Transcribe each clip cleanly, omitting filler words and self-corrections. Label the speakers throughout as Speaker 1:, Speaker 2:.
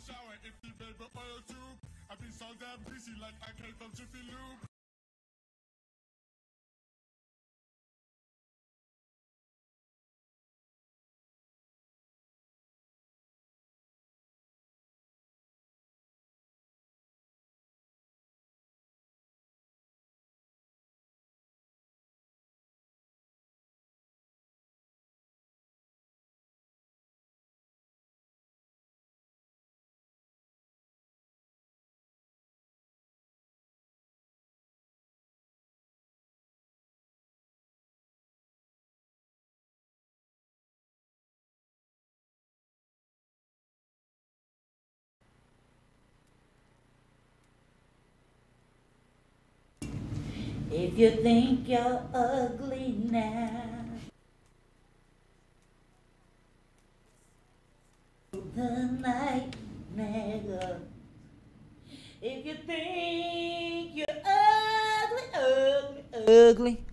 Speaker 1: shower, if the baby oil tube. I've been so damn busy like I came from Jiffy Lube.
Speaker 2: If you think you're ugly now, the night nigga. If you think you're ugly.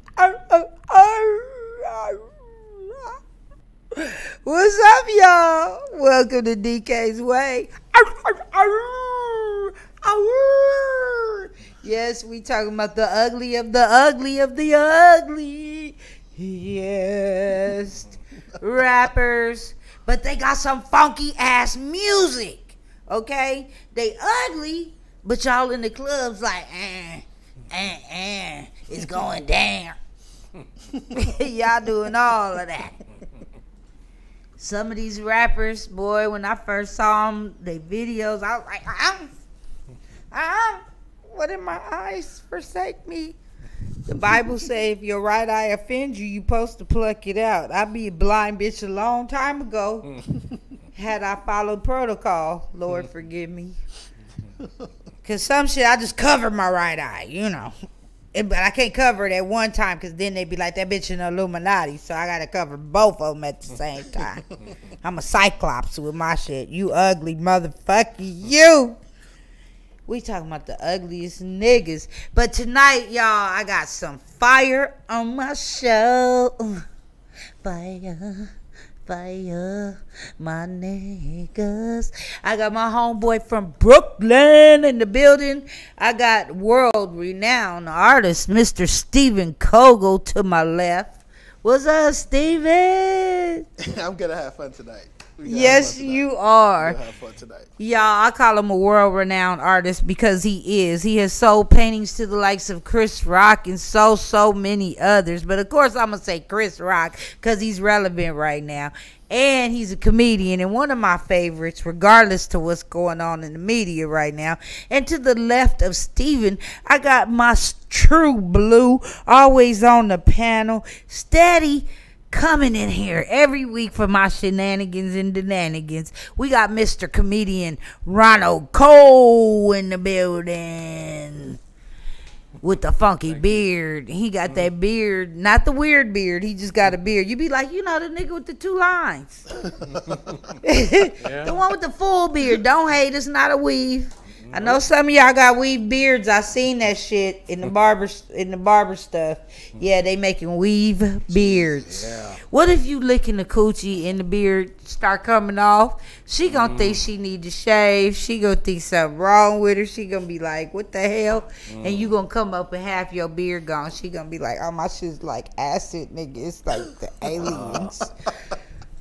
Speaker 2: What's up, y'all? Welcome to DK's Way. Yes, we talking about the ugly of the ugly of the ugly. Yes, rappers, but they got some funky ass music. Okay, they ugly, but y'all in the clubs like, it's going down. Y'all doing all of that. Some of these rappers, boy, when I first saw them, they videos, I was like, what in my eyes forsake me? The Bible say if your right eye offends you, you supposed to pluck it out. I be a blind bitch a long time ago. Had I followed protocol, Lord forgive me. Cause some shit I just cover my right eye, you know. But I can't cover it at one time because then they be like, that bitch in the Illuminati. So I got to cover both of them at the same time. I'm a cyclops with my shit. You ugly motherfucker, you. We talking about the ugliest niggas. But tonight, y'all, I got some fire on my show. Fire, fire, my niggas. I got my homeboy from Brooklyn in the building. I got world-renowned artist, Mr. Steven Coggle, to my left. What's up, Steven?
Speaker 3: I'm going to have fun tonight.
Speaker 2: Yes, you are.
Speaker 3: We'll have fun tonight.
Speaker 2: Y'all, I call him a world-renowned artist because he is. He has sold paintings to the likes of Chris Rock and so many others. But, of course, I'm going to say Chris Rock because he's relevant right now. And he's a comedian and one of my favorites, regardless to what's going on in the media right now. And to the left of Steven, I got my true blue, always on the panel, steady, coming in here every week for my shenanigans and denanigans. We got Mr. Comedian Ronald Cole in the building with the funky beard. He got that beard, not the weird beard. He just got a beard. You be like, you know, the nigga with the 2 lines. The one with the full beard. Don't hate, it's not a weave. I know some of y'all got weave beards. I seen that shit in the barber stuff. Yeah, they making weave beards. Yeah. What if you licking the coochie and the beard start coming off? She gonna think she need to shave. She gonna think something wrong with her. She gonna be like, what the hell? And you gonna come up with half your beard gone. She gonna be like, oh, my shit's like acid, nigga. It's like the aliens.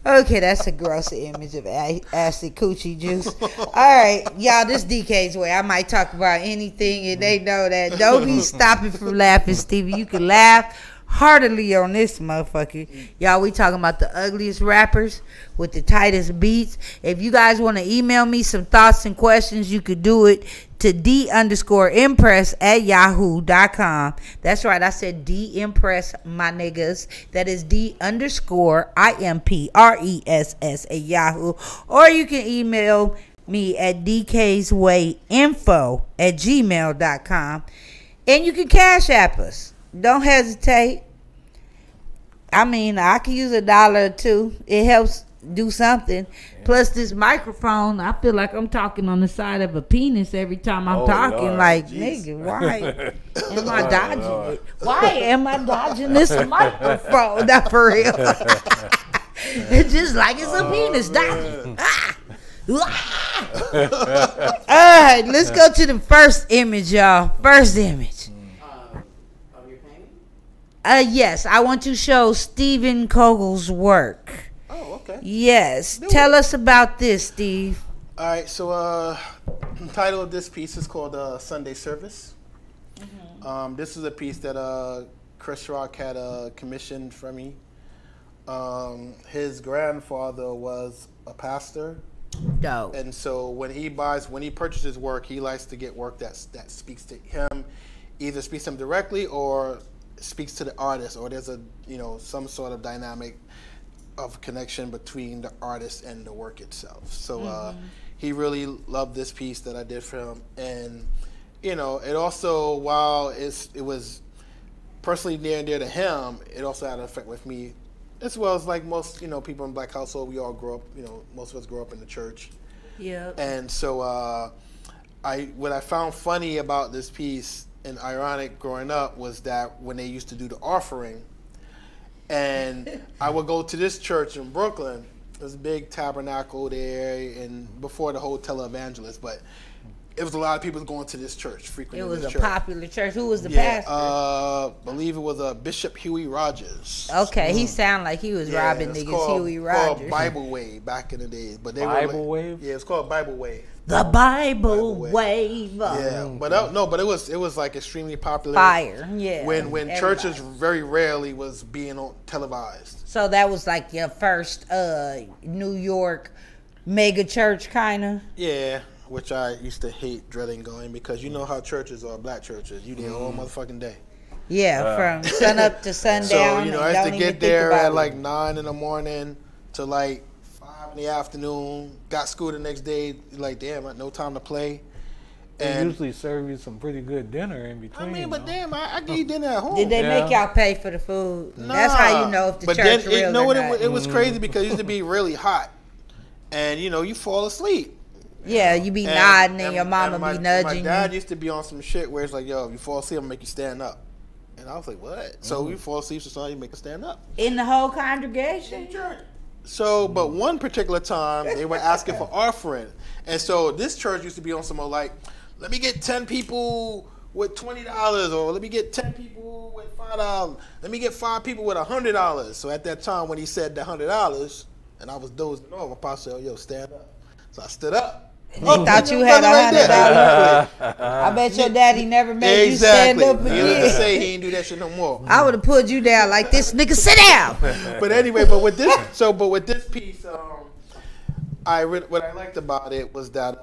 Speaker 2: Okay, that's a gross image of acid coochie juice. All right, y'all, this DK's Way. I might talk about anything, and they know that. Don't be stopping from laughing, Stevie. You can laugh heartily on this motherfucker. Y'all, we talking about the ugliest rappers with the tightest beats. If you guys want to email me some thoughts and questions, you could do it to d_impress@yahoo.com. That's right, I said D-impress, my niggas. That is D_IMPRESS at Yahoo. Or you can email me at dkswayinfo@gmail.com. And you can Cash App us. Don't hesitate. I mean, I can use $1 or $2. It helps do something. Plus this microphone, I feel like I'm talking on the side of a penis every time I'm talking. Lord, like, geez. Nigga, why am I dodging it? Why am I dodging this microphone? Not for real. It's just like it's a penis dodging. right, let's go to the first image, y'all. First image.
Speaker 3: Of your painting?
Speaker 2: Yes, I want to show Stephen Coggle's work.
Speaker 4: Oh, okay.
Speaker 2: Yes, tell us about this, Steve.
Speaker 4: All right, so the title of this piece is called Sunday Service. This is a piece that Chris Rock had commissioned for me. His grandfather was a pastor.
Speaker 2: Dope.
Speaker 4: And so when he purchases work, he likes to get work that speaks to him, either speaks to him directly or speaks to the artist, or there's a some sort of dynamic of connection between the artist and the work itself. So he really loved this piece that I did for him, and it also, while it was personally near and dear to him, it also had an effect with me. As well as like most, people in black household, we all grow up, most of us grow up in the church.
Speaker 2: Yeah.
Speaker 4: And so what I found funny about this piece and ironic growing up was that when they used to do the offering, and I would go to this church in Brooklyn. There's a big tabernacle there, and before the whole televangelist, but it was a lot of people going to this church frequently.
Speaker 2: It was a
Speaker 4: church.
Speaker 2: popular church. Who was the pastor?
Speaker 4: Believe it was Bishop Huey Rogers.
Speaker 2: Okay, he sounded like he was robbing niggas. Huey Rogers.
Speaker 4: Called Bible Wave back in the days, but they
Speaker 5: Bible Wave.
Speaker 4: Yeah, it's called Bible Wave.
Speaker 2: The Bible Wave.
Speaker 4: Yeah, but but it was like extremely popular.
Speaker 2: Fire. Yeah.
Speaker 4: When churches very rarely was being televised.
Speaker 2: So that was like your first New York mega church, kind of.
Speaker 4: Yeah. Which I used to hate dreading going, because you know how churches are, black churches. You there all motherfucking day.
Speaker 2: Yeah, from sun up to sundown.
Speaker 4: So, I used to get there at like 9 in the morning to like 5 in the afternoon. Got school the next day. Like, damn, I had no time to play.
Speaker 5: They usually serve you some pretty good dinner in between.
Speaker 4: I mean, but damn, I get you dinner at home.
Speaker 2: Did they make y'all pay for the food?
Speaker 4: Nah.
Speaker 2: That's how you know if the church real or not.
Speaker 4: It was crazy because it used to be really hot. And, you fall asleep.
Speaker 2: Yeah, you be nodding and your mama be nudging you.
Speaker 4: My dad used to be on some shit where it's like, yo, if you fall asleep, I'm going to make you stand up. And I was like, what? So you fall asleep, so you make us stand up.
Speaker 2: In the whole congregation?
Speaker 4: So, but one particular time, they were asking for offering. And so this church used to be on some like, let me get 10 people with $20, or let me get 10 people with $5. Let me get 5 people with $100. So at that time when he said the $100, and I was dozing off, my pastor said, yo, stand up. So I stood up.
Speaker 2: He thought you had $100. I bet your daddy never made you stand up again.
Speaker 4: He didn't say he ain't do that shit no more.
Speaker 2: I would have pulled you down like this, nigga. Sit down.
Speaker 4: But anyway, with this piece, what I liked about it was that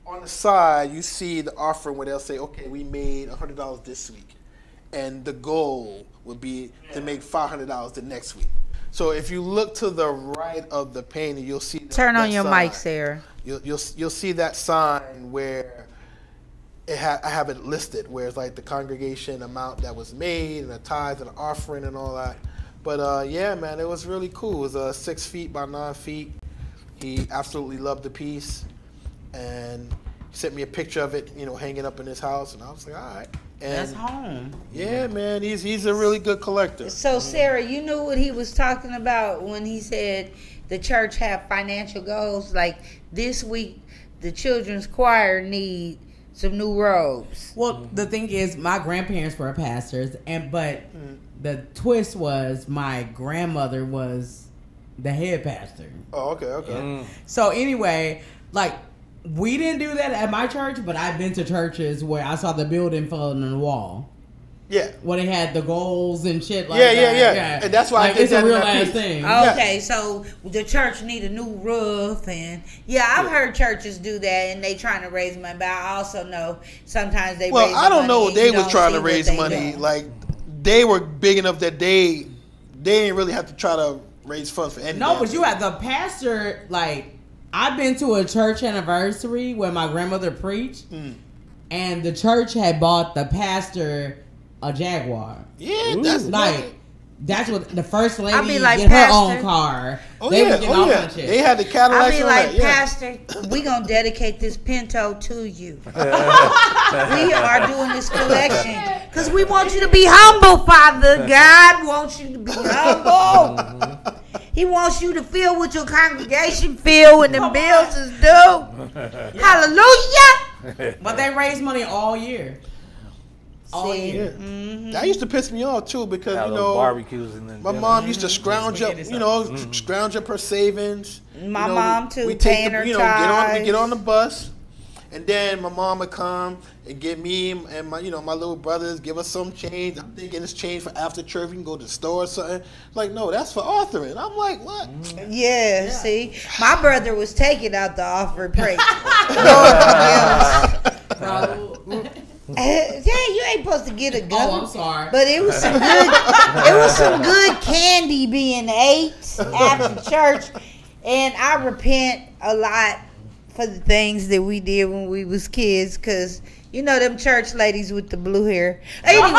Speaker 4: on the side you see the offering where they'll say, okay, we made $100 this week, and the goal would be to make $500 the next week. So if you look to the right of the painting, you'll see.
Speaker 2: Turn on your mic, Sarah.
Speaker 4: You'll see that sign where I have it listed, where it's like the congregation amount that was made and the tithes and the offering and all that. But yeah, man, it was really cool. It was 6 feet by 9 feet. He absolutely loved the piece, and he sent me a picture of it, hanging up in his house, and I was like, all right. And
Speaker 2: that's home.
Speaker 4: Yeah, man, he's a really good collector.
Speaker 2: So Sarah, you knew what he was talking about when he said the church have financial goals. Like this week, the children's choir need some new robes.
Speaker 3: Well, the thing is, my grandparents were pastors, but the twist was my grandmother was the head pastor.
Speaker 4: Oh, okay.
Speaker 3: So anyway, like, we didn't do that at my church, but I've been to churches where I saw the building falling on the wall.
Speaker 4: Yeah.
Speaker 3: Where they had the goals and shit like that.
Speaker 4: Yeah. And that's why I did
Speaker 3: it's
Speaker 4: that
Speaker 3: a real
Speaker 4: in that
Speaker 3: ass
Speaker 4: piece.
Speaker 3: thing.
Speaker 2: Okay, so the church need a new roof, and I've heard churches do that, and they trying to raise money. But I also know sometimes they raise money.
Speaker 4: Well, I don't know if they was trying to raise money. Like, they were big enough that they didn't really have to try to raise funds for anything.
Speaker 3: No, but you had the pastor, like, I've been to a church anniversary where my grandmother preached, and the church had bought the pastor a Jaguar.
Speaker 4: Yeah,
Speaker 3: that's what the first lady
Speaker 2: I be like,
Speaker 3: get her
Speaker 2: Pastor,
Speaker 3: own car.
Speaker 4: Oh,
Speaker 3: they
Speaker 4: yeah,
Speaker 3: would get all that shit.
Speaker 4: They had the Cadillac.
Speaker 2: I be like, Pastor, we gonna dedicate this Pinto to you. We are doing this collection because we want you to be humble, Father. God wants you to be humble. He wants you to feel what your congregation feel when the bills is due. Hallelujah.
Speaker 3: But they raise money all year. All
Speaker 2: See?
Speaker 3: year.
Speaker 4: That used to piss me off too because
Speaker 5: Have
Speaker 4: you
Speaker 5: those
Speaker 4: know
Speaker 5: barbecues and then
Speaker 4: my mom used to scrounge up, scrounge up her savings.
Speaker 2: My mom too,
Speaker 4: We
Speaker 2: paying
Speaker 4: take the,
Speaker 2: her
Speaker 4: we
Speaker 2: tithes.
Speaker 4: get on the bus, and then my mom would come and get me and my my little brothers, give us some change. I'm thinking it's change for after church. We can go to the store or something. Like, no, that's for authoring. I'm like, what?
Speaker 2: Yeah, see, my brother was taking out the offering plate. Lord forgive us. Yeah, you ain't supposed to get a gun.
Speaker 3: Oh, I'm sorry.
Speaker 2: But it was some good. It was some good candy being ate after church, and I repent a lot for the things that we did when we was kids, cause them church ladies with the blue hair. Anyway,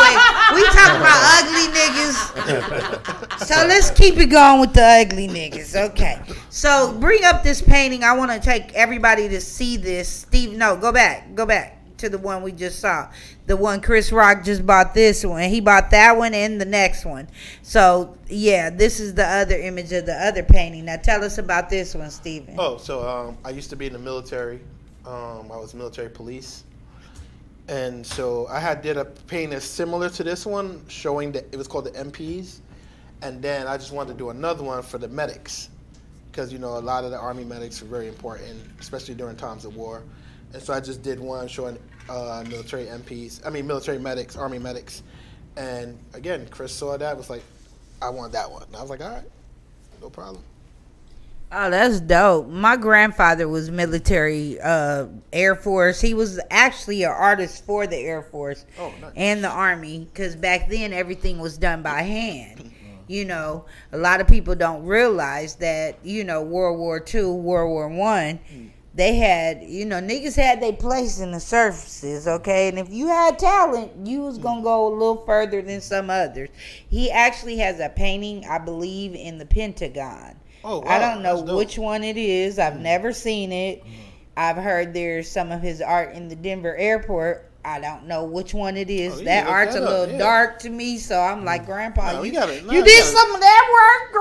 Speaker 2: we talking about ugly niggas. So let's keep it going with the ugly niggas. Okay. So bring up this painting. I want to take everybody to see this. Steve, no, go back to the one we just saw. The one Chris Rock just bought this one. He bought that one and the next one. So yeah, this is the other image of the other painting. Now tell us about this one, Steven.
Speaker 4: Oh, so I used to be in the military. I was military police. And so I did a painting similar to this one, showing that it was called the MPs. And then I just wanted to do another one for the medics. Because, a lot of the Army medics are very important, especially during times of war. And so I just did one showing military medics, Army medics. And again, Chris saw that, was like, I want that one. And I was like, all right, no problem.
Speaker 2: Oh, that's dope. My grandfather was military, Air Force. He was actually an artist for the Air Force and the Army, because back then everything was done by hand. A lot of people don't realize that, World War II, World War I, they had, niggas had their place in the services, okay? And if you had talent, you was going to go a little further than some others. He actually has a painting, I believe, in the Pentagon.
Speaker 4: Oh, wow.
Speaker 2: I don't know which one it is. I've never seen it. I've heard there's some of his art in the Denver airport. I don't know which one it is. That art's a little dark to me, so I'm like, Grandpa, you did some of that work,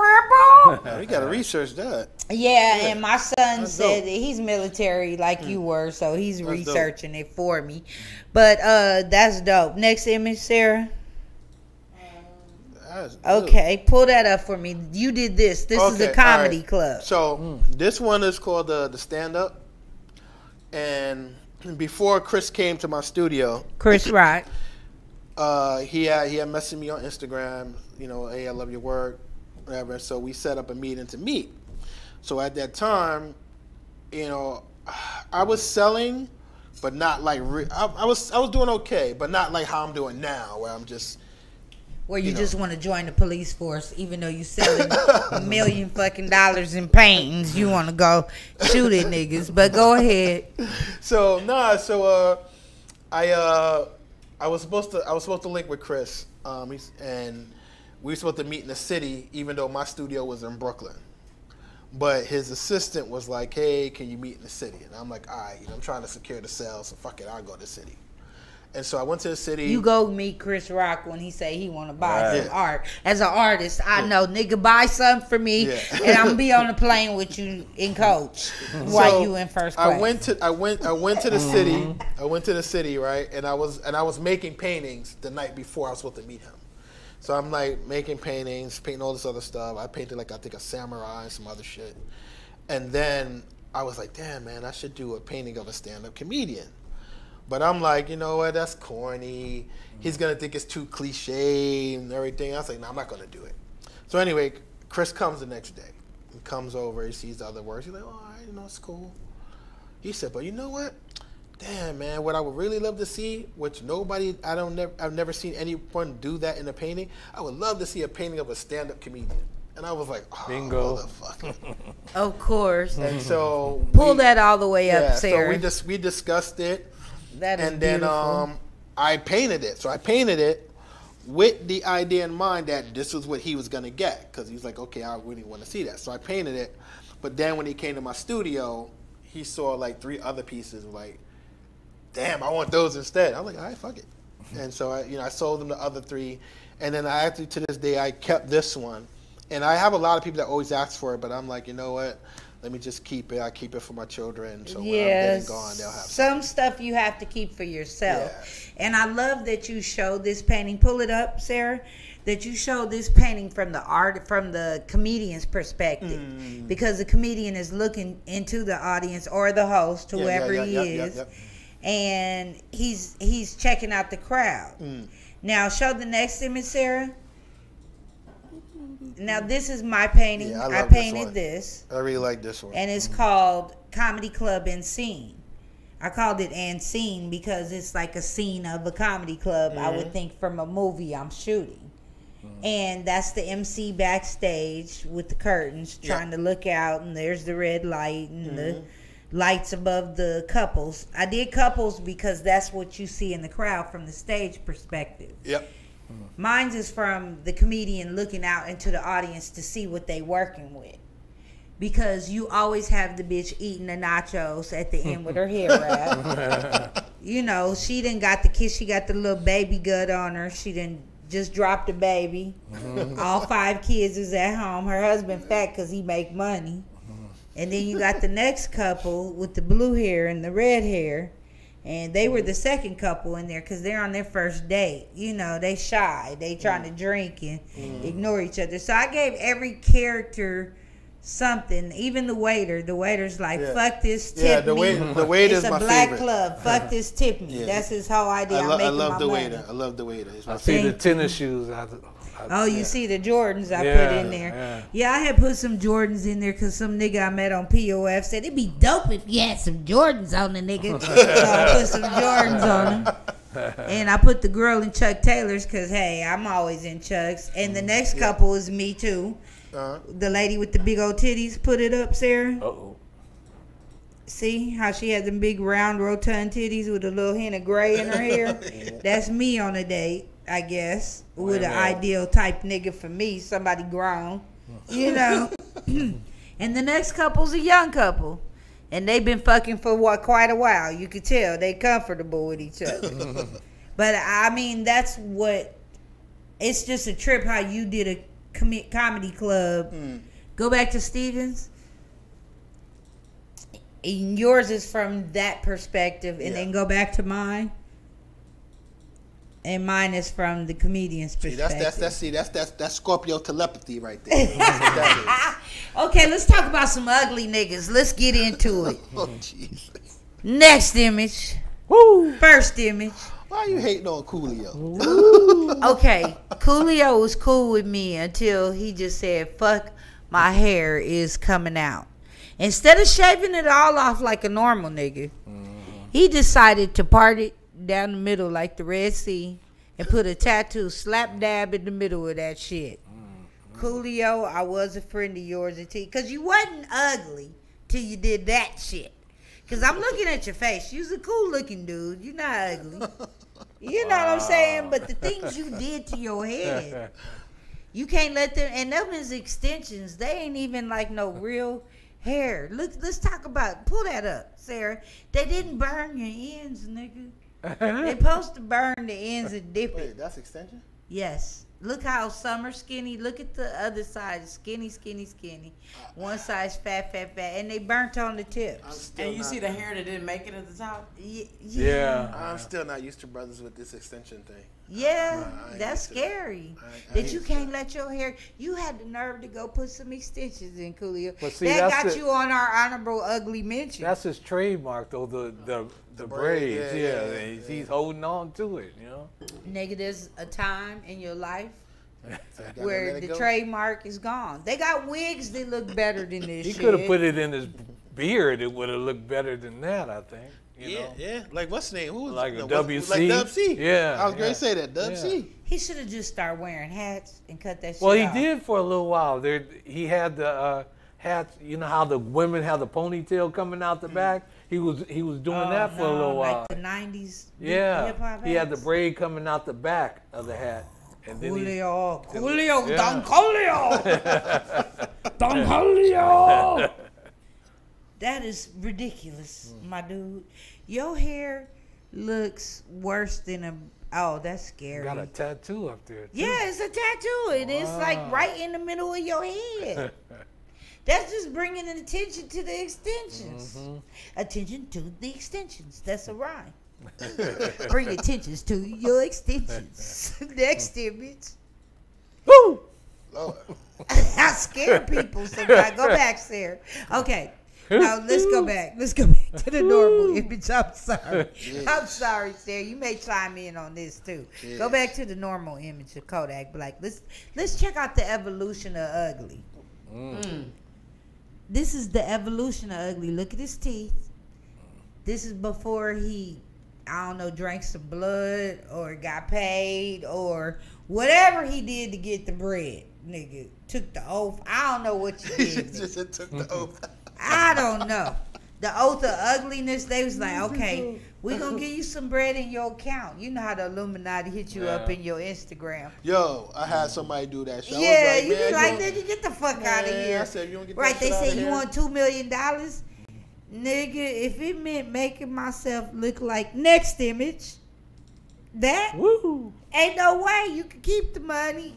Speaker 2: Grandpa?
Speaker 4: We got to research that.
Speaker 2: Yeah, and my son said that he's military like you were, so he's researching it for me. But that's dope. Next image, Sarah. Okay, pull that up for me. You did this. This is a comedy club.
Speaker 4: So this one is called the Stand Up. And before Chris came to my studio,
Speaker 2: Chris Rock,
Speaker 4: he had messaged me on Instagram. Hey, I love your work, whatever. So we set up a meeting to meet. So at that time, I was selling, but not like I was doing okay, but not like how I'm doing now, where I'm just.
Speaker 2: Where you just want to join the police force, even though you selling $1 million fucking in paintings, you want to go shoot at niggas. But go ahead.
Speaker 4: So I was supposed to link with Chris, and we were supposed to meet in the city, even though my studio was in Brooklyn. But his assistant was like, "Hey, can you meet in the city?" And I'm like, "All right, I'm trying to secure the sale, so fuck it, I'll go to the city." And so I went to the city.
Speaker 2: You go meet Chris Rock when he say he want to buy some art. As an artist, I know, nigga, buy something for me, and I'm gonna be on the plane with you and Coach while you in first class.
Speaker 4: I went to the city. I went to the city, right? And I was making paintings the night before I was supposed to meet him. So I'm like making paintings, painting all this other stuff. I painted I think a samurai and some other shit. And then I was like, damn man, I should do a painting of a stand-up comedian. But I'm like, you know what, that's corny. He's going to think it's too cliche and everything. I was like, no, I'm not going to do it. So anyway, Chris comes the next day. He comes over, he sees the other works. He's like, all right, it's cool. He said, but you know what? Damn, man, what I would really love to see, which I've never seen anyone do that in a painting. I would love to see a painting of a stand-up comedian. And I was like, oh,
Speaker 5: bingo.
Speaker 4: Motherfucker.
Speaker 2: Of course.
Speaker 4: And so
Speaker 2: pull that all the way up, Sarah.
Speaker 4: So we discussed it.
Speaker 2: That is
Speaker 4: beautiful. Then I painted it. So I painted it with the idea in mind that this was what he was going to get. Because he's like, okay, I really want to see that. So I painted it. But then when he came to my studio, he saw like 3 other pieces. Like, damn, I want those instead. I'm like, all right, fuck it. And so I sold him the other 3. And then I actually, to this day, I kept this one. And I have a lot of people that always ask for it, but I'm like, you know what? Let me just keep it. I keep it for my children. So when I'm dead and gone, they'll have
Speaker 2: some stuff you have to keep for yourself.
Speaker 4: Yes.
Speaker 2: And I love that you show this painting. Pull it up, Sarah. That you show this painting from the comedian's perspective, because the comedian is looking into the audience or the host, whoever he is, and he's checking out the crowd. Now show the next image, Sarah. Now this is my painting.
Speaker 4: Yeah,
Speaker 2: I painted this.
Speaker 4: I really like this one.
Speaker 2: And it's called Comedy Club and Scene. I called it and Scene because it's like a scene of a comedy club, I would think, from a movie I'm shooting. And that's the MC backstage with the curtains trying to look out, and there's the red light and the lights above the couples. I did couples because that's what you see in the crowd from the stage perspective.
Speaker 4: Yep.
Speaker 2: Mine's is from the comedian looking out into the audience to see what they working with. Because you always have the bitch eating the nachos at the end with her hair wrap. You know, she done got the kiss. She got the little baby gut on her. She done just dropped a baby. All 5 kids is at home. Her husband fat because he make money. And then you got the next couple with the blue hair and the red hair. And they were the second couple in there because they're on their first date. You know, they shy. They trying to drink and ignore each other. So I gave every character something. Even the waiter. The waiter's like, fuck this, tip me.
Speaker 4: The waiter's
Speaker 2: it's
Speaker 4: my
Speaker 2: a black
Speaker 4: favorite.
Speaker 2: club. Fuck this, tip me.
Speaker 4: Yeah.
Speaker 2: That's his whole idea.
Speaker 4: I love
Speaker 2: my
Speaker 4: the
Speaker 2: money.
Speaker 4: waiter. I love the waiter.
Speaker 5: I see the tennis shoes.
Speaker 2: Oh, you see the Jordans I put in there. Yeah, I had put some Jordans in there because some nigga I met on POF said it'd be dope if you had some Jordans on the nigga. So I put some Jordans on him. And I put the girl in Chuck Taylor's because, hey, I'm always in Chuck's. And the next couple is me, too. The lady with the big old titties. Put it up, Sarah.
Speaker 5: Uh-oh.
Speaker 2: See how she had them big round rotund titties with a little hint of gray in her hair? That's me on a date, I guess, with an ideal type nigga for me, somebody grown, you know. And the next couple's a young couple, and they've been fucking for quite a while. You could tell they comfortable with each other. But I mean, that's what. It's just a trip how you did a comedy club. Go back to Stevens. And yours is from that perspective, and then go back to mine. And mine is from the comedian's perspective.
Speaker 4: That's Scorpio telepathy right there. That's what that
Speaker 2: Okay, let's talk about some ugly niggas. Let's get into it.
Speaker 4: is. Oh Jesus!
Speaker 2: Next image. Woo. First image.
Speaker 4: Why are you hating on Coolio?
Speaker 2: Okay, Coolio was cool with me until he just said, "Fuck, my hair is coming out." Instead of shaving it all off like a normal nigga, he decided to part it down the middle like the Red Sea and put a tattoo slap dab in the middle of that shit. Coolio, I was a friend of yours until, because you wasn't ugly till you did that shit. Because I'm looking at your face. You's a cool looking dude. You're not ugly. You know what I'm saying? But the things you did to your head, you can't let them, and them is extensions. They ain't even like no real hair. Look, let's talk about, pull that up, Sarah. They didn't burn your ends, nigga. They supposed to burn the ends and dip it.
Speaker 4: Wait, that's extension?
Speaker 2: Yes. Look how some are skinny. Look at the other side. Skinny, skinny, skinny. One side's fat, fat, fat. And they burnt on the tips.
Speaker 3: And you see the hair that didn't make it at the top?
Speaker 2: Yeah.
Speaker 4: I'm still not used to brothers with this extension thing.
Speaker 2: Yeah,
Speaker 4: I ain't
Speaker 2: that's
Speaker 4: used to that.
Speaker 2: scary.
Speaker 4: I
Speaker 2: That
Speaker 4: ain't
Speaker 2: you
Speaker 4: used to
Speaker 2: can't let your hair. You had the nerve to go put some extensions in, Coolio.
Speaker 5: But see,
Speaker 2: that
Speaker 5: that's
Speaker 2: got
Speaker 5: the-
Speaker 2: you on our honorable ugly mention.
Speaker 5: That's his trademark, though. The braids.
Speaker 4: braid,
Speaker 5: Yeah,
Speaker 4: yeah.
Speaker 5: he's holding on to it. You know.
Speaker 2: Nigga, there's a time in your life
Speaker 4: So I gotta
Speaker 2: where
Speaker 4: let it
Speaker 2: the
Speaker 4: go.
Speaker 2: trademark is gone. They got wigs that look better than this
Speaker 5: He
Speaker 2: shit.
Speaker 5: could have put it in his beard. It would have looked better than that, I think. You know?
Speaker 4: Yeah. Like what's his name? Who was
Speaker 5: Like a
Speaker 4: no,
Speaker 5: WC?
Speaker 4: Like Dub C.
Speaker 5: Yeah,
Speaker 4: I was going
Speaker 5: yeah.
Speaker 4: to say that. Dub
Speaker 5: Yeah.
Speaker 4: C.
Speaker 2: He should have just started wearing hats and cut that shit
Speaker 5: Well, he
Speaker 2: off.
Speaker 5: did for a little while. He had the hats. You know how the women have the ponytail coming out the back. He was doing that for a little while.
Speaker 2: Like the 90s
Speaker 5: Yeah,
Speaker 2: hip-hop
Speaker 5: he had the
Speaker 2: hats.
Speaker 5: braid coming out the back of the hat, and then
Speaker 2: Coolio,
Speaker 5: Yeah.
Speaker 2: Don Coolio, Don Coolio. That is ridiculous, my dude. Your hair looks worse than Oh, that's scary.
Speaker 5: Got a tattoo up there. Too.
Speaker 2: Yeah, it's a tattoo, and it's like right in the middle of your head. That's just bringing an attention to the extensions. Attention to the extensions. That's a rhyme. Bring attentions to your extensions. Next image. Woo!
Speaker 4: Lord.
Speaker 2: I scare people sometimes. Go back, Sarah. Okay. Now let's go back. Let's go back to the normal image. I'm sorry. I'm sorry, Sarah. You may chime in on this too. Go back to the normal image of Kodak Black. Let's check out the evolution of ugly. This is the evolution of ugly. Look at his teeth. This is before he, I don't know, drank some blood or got paid or whatever he did to get the bread. Nigga took the oath. I don't know what you did.
Speaker 4: Just took the oath.
Speaker 2: I don't know. The oath of ugliness, they was like, okay, we gonna give you some bread in your account. You know how the Illuminati hit you up in your Instagram.
Speaker 4: Yo, I had somebody do that shit.
Speaker 2: Yeah,
Speaker 4: I was like,
Speaker 2: you be like, nigga, get the fuck out of here.
Speaker 4: I said, you don't get
Speaker 2: Right,
Speaker 4: that
Speaker 2: they
Speaker 4: shit
Speaker 2: say
Speaker 4: outta
Speaker 2: you
Speaker 4: here.
Speaker 2: want $2 million. Nigga, if it meant making myself look like next image, that
Speaker 5: Woo!
Speaker 2: ain't no way you can keep the money.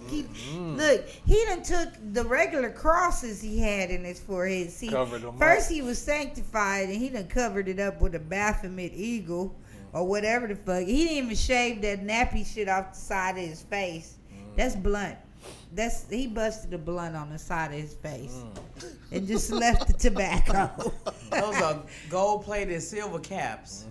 Speaker 2: Look, he done took the regular crosses he had in his forehead. See,
Speaker 5: Covered them
Speaker 2: first
Speaker 5: up.
Speaker 2: he was sanctified and he done covered it up with a Baphomet eagle or whatever the fuck. He didn't even shave that nappy shit off the side of his face. That's blunt. He busted a blunt on the side of his face and just left the tobacco.
Speaker 3: Those are gold-plated silver caps.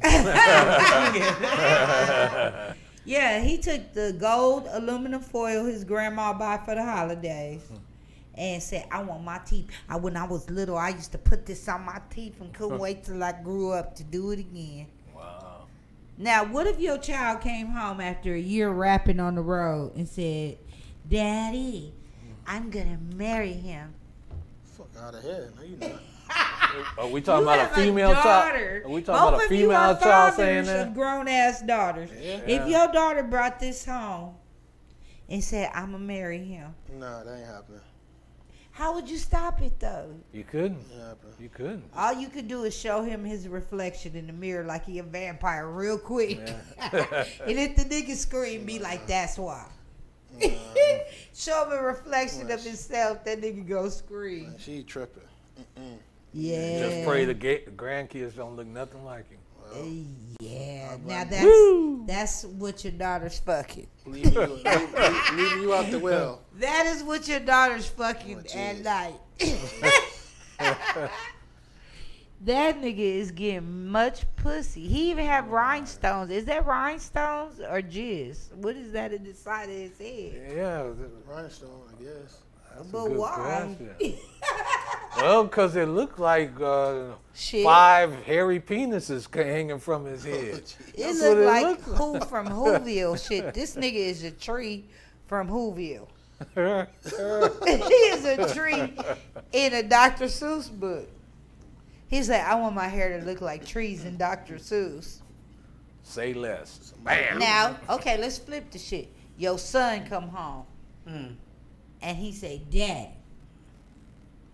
Speaker 2: Yeah, he took the gold aluminum foil his grandma bought for the holidays and said, I want my teeth. When I was little, I used to put this on my teeth and couldn't wait till I grew up to do it again.
Speaker 5: Wow.
Speaker 2: Now, what if your child came home after a year rapping on the road and said, Daddy, I'm going to marry him?
Speaker 4: Fuck out of here. No, you not.
Speaker 5: Are we talking
Speaker 2: You
Speaker 5: about a
Speaker 2: have
Speaker 5: female child?
Speaker 2: daughter.
Speaker 5: Are we talking about a female child saying that?
Speaker 2: Grown ass daughters.
Speaker 4: Yeah.
Speaker 2: If your daughter brought this home and said, I'm going to marry him,
Speaker 4: Nah, that ain't happening.
Speaker 2: how would you stop it though?
Speaker 5: You couldn't.
Speaker 4: Ain't happening.
Speaker 5: You couldn't.
Speaker 2: All you could do is show him his reflection in the mirror like he a vampire real quick. And if the nigga scream, be like, that's why. Show him a reflection of himself, that nigga go scream.
Speaker 4: She tripping.
Speaker 2: Yeah.
Speaker 5: Just pray the grandkids don't look nothing like him.
Speaker 2: Yeah. Now that's what your daughter's fucking.
Speaker 4: Leaving you out the well.
Speaker 2: That is what your daughter's fucking at night. That nigga is getting much pussy. He even have rhinestones. Is that rhinestones or jizz? What is that in the side of his head?
Speaker 5: Yeah.
Speaker 4: Rhinestone, I guess.
Speaker 5: That's a
Speaker 2: But
Speaker 5: good
Speaker 2: why?
Speaker 5: question. Well, because it looked like
Speaker 2: Shit.
Speaker 5: 5 hairy penises hanging from his head.
Speaker 2: It
Speaker 5: That's
Speaker 2: look
Speaker 5: what it
Speaker 2: like
Speaker 5: looked
Speaker 2: who from Whoville shit. This nigga is a tree from Whoville. He is a tree in a Dr. Seuss book. He's like, I want my hair to look like trees in Dr. Seuss.
Speaker 5: Say less. Bam.
Speaker 2: Now, okay, let's flip the shit. Your son come home and he say, Dad,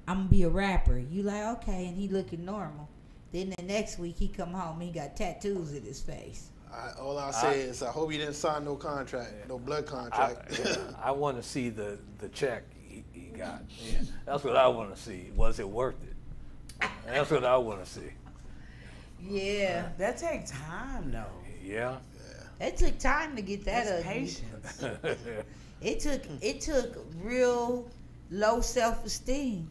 Speaker 2: I'm gonna be a rapper. You like, okay, and he looking normal. Then the next week he come home and he got tattoos in his face.
Speaker 4: All I'll say is I hope you didn't sign no contract, no blood contract.
Speaker 5: I want to see the check he got. Yeah. That's what I want to see. Was it worth it? That's what I want to see.
Speaker 2: Yeah.
Speaker 3: That take time though.
Speaker 5: Yeah.
Speaker 2: It took time to get that
Speaker 3: That's
Speaker 2: ugly.
Speaker 3: patience.
Speaker 2: It took real low self-esteem.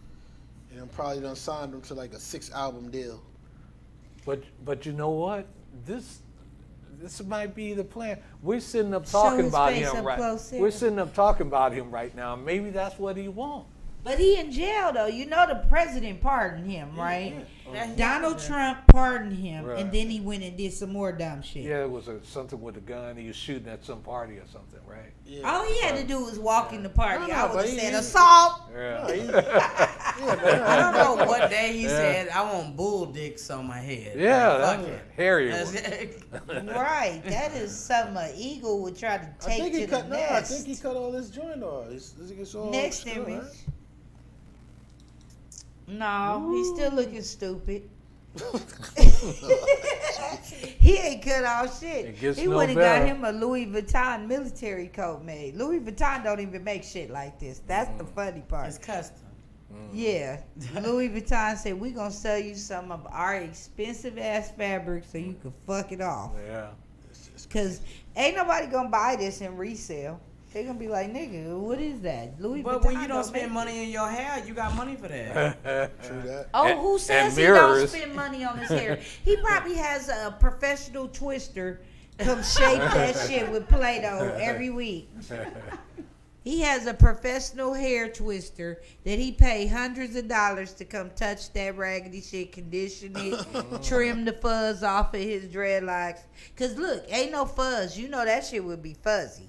Speaker 4: And probably done signed them to like a 6-album deal.
Speaker 5: But you know what? This might be the plan. We're sitting up
Speaker 2: Show
Speaker 5: talking
Speaker 2: his
Speaker 5: about
Speaker 2: face
Speaker 5: him
Speaker 2: up
Speaker 5: right.
Speaker 2: close, Sarah.
Speaker 5: We're sitting up talking about him right now. Maybe that's what he wants.
Speaker 2: But he in jail though. You know the president pardoned him, right?
Speaker 3: Yeah.
Speaker 2: Donald Trump pardoned him,
Speaker 5: Right.
Speaker 2: and then he went and did some more dumb shit.
Speaker 5: Yeah, it was something with a gun. He was shooting at some party or something, right?
Speaker 4: Yeah.
Speaker 2: All he had to do was walk in the party.
Speaker 4: No,
Speaker 2: I would
Speaker 4: but
Speaker 2: have
Speaker 4: he-
Speaker 2: said assault.
Speaker 5: Yeah.
Speaker 3: I don't know what day he said I want bull dicks on my head.
Speaker 5: Yeah,
Speaker 3: Fuck
Speaker 5: that's
Speaker 3: it.
Speaker 5: Harry.
Speaker 3: That's
Speaker 5: was-
Speaker 3: it.
Speaker 2: Right. That is something an eagle would try to
Speaker 4: I
Speaker 2: take
Speaker 4: think
Speaker 2: to
Speaker 4: he
Speaker 2: the
Speaker 4: cut. No, I
Speaker 2: nest.
Speaker 4: think he cut all his joint off. It's all
Speaker 2: Next
Speaker 4: still,
Speaker 2: image.
Speaker 4: right?
Speaker 2: No, he's still looking stupid. He ain't cut off shit.
Speaker 5: It gets
Speaker 2: He
Speaker 5: no
Speaker 2: went and
Speaker 5: better.
Speaker 2: got him a Louis Vuitton military coat made. Louis Vuitton don't even make shit like this. That's the funny part.
Speaker 3: It's custom.
Speaker 2: Yeah. Louis Vuitton said, we gonna sell you some of our expensive ass fabric so you can fuck it off.
Speaker 5: Yeah.
Speaker 2: Cause ain't nobody gonna buy this in resale. They gonna be like, nigga, what is that? Louis
Speaker 3: But
Speaker 2: Vuitton
Speaker 3: when you don't spend
Speaker 2: make
Speaker 3: money in your hair, you got money for that.
Speaker 4: True that.
Speaker 2: Oh,
Speaker 5: And-
Speaker 2: who says
Speaker 5: and
Speaker 2: he don't
Speaker 5: mirrors.
Speaker 2: spend money on his hair? He probably has a professional twister come shape that shit with Play-Doh every week. He has a professional hair twister that he pay hundreds of dollars to come touch that raggedy shit, condition it, trim the fuzz off of his dreadlocks. Cause look, ain't no fuzz. You know that shit would be fuzzy.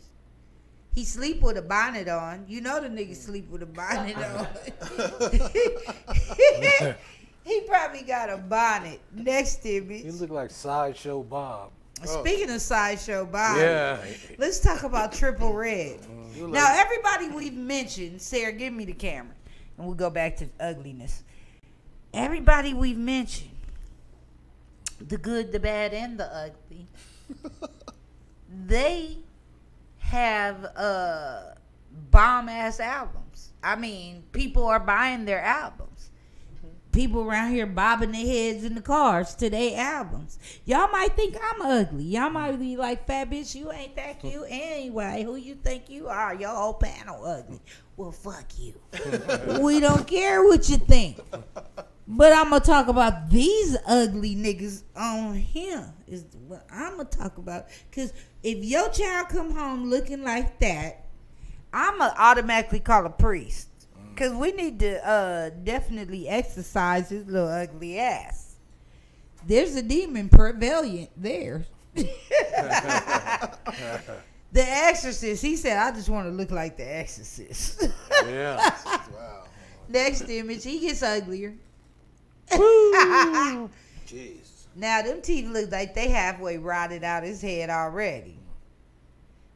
Speaker 2: He sleep with a bonnet on. You know the nigga sleep with a bonnet on. He probably got a bonnet next to me.
Speaker 5: You look like Sideshow Bob.
Speaker 2: Speaking of Sideshow Bob,
Speaker 5: Yeah.
Speaker 2: let's talk about Triple Red.
Speaker 4: You
Speaker 2: Now,
Speaker 4: like-
Speaker 2: everybody we've mentioned, Sarah, give me the camera, and we'll go back to ugliness. Everybody we've mentioned, the good, the bad, and the ugly, they have bomb ass albums. I mean, people are buying their albums. People around here bobbing their heads in the cars to their albums. Y'all might think I'm ugly. Y'all might be like, fat bitch, you ain't that cute anyway. Who you think you are? Your whole panel ugly. Well, fuck you. We don't care what you think. But I'm going to talk about these ugly niggas on here is what I'm going to talk about. Because if your child come home looking like that, I'm going to automatically call a priest. Because we need to definitely exercise his little ugly ass. There's a demon prevalent there. The Exorcist, he said, I just want to look like the Exorcist.
Speaker 5: Yeah.
Speaker 4: Wow.
Speaker 2: Next image, he gets uglier.
Speaker 4: Jeez.
Speaker 2: Now, them teeth look like they halfway rotted out his head already.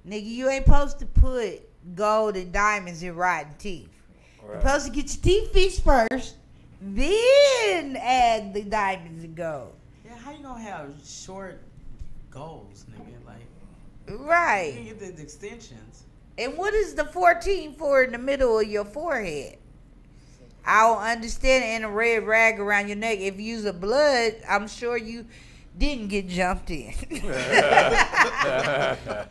Speaker 2: Nigga, you ain't supposed to put gold and diamonds in rotten teeth. You're supposed to get your teeth fixed first, then add the diamonds and gold.
Speaker 3: Yeah, how you gonna have short goals, nigga? Like, you
Speaker 2: Right.
Speaker 3: can get the extensions.
Speaker 2: And what is the 14 for in the middle of your forehead? I don't understand it. And a red rag around your neck. If you use a blood, I'm sure you didn't get jumped in.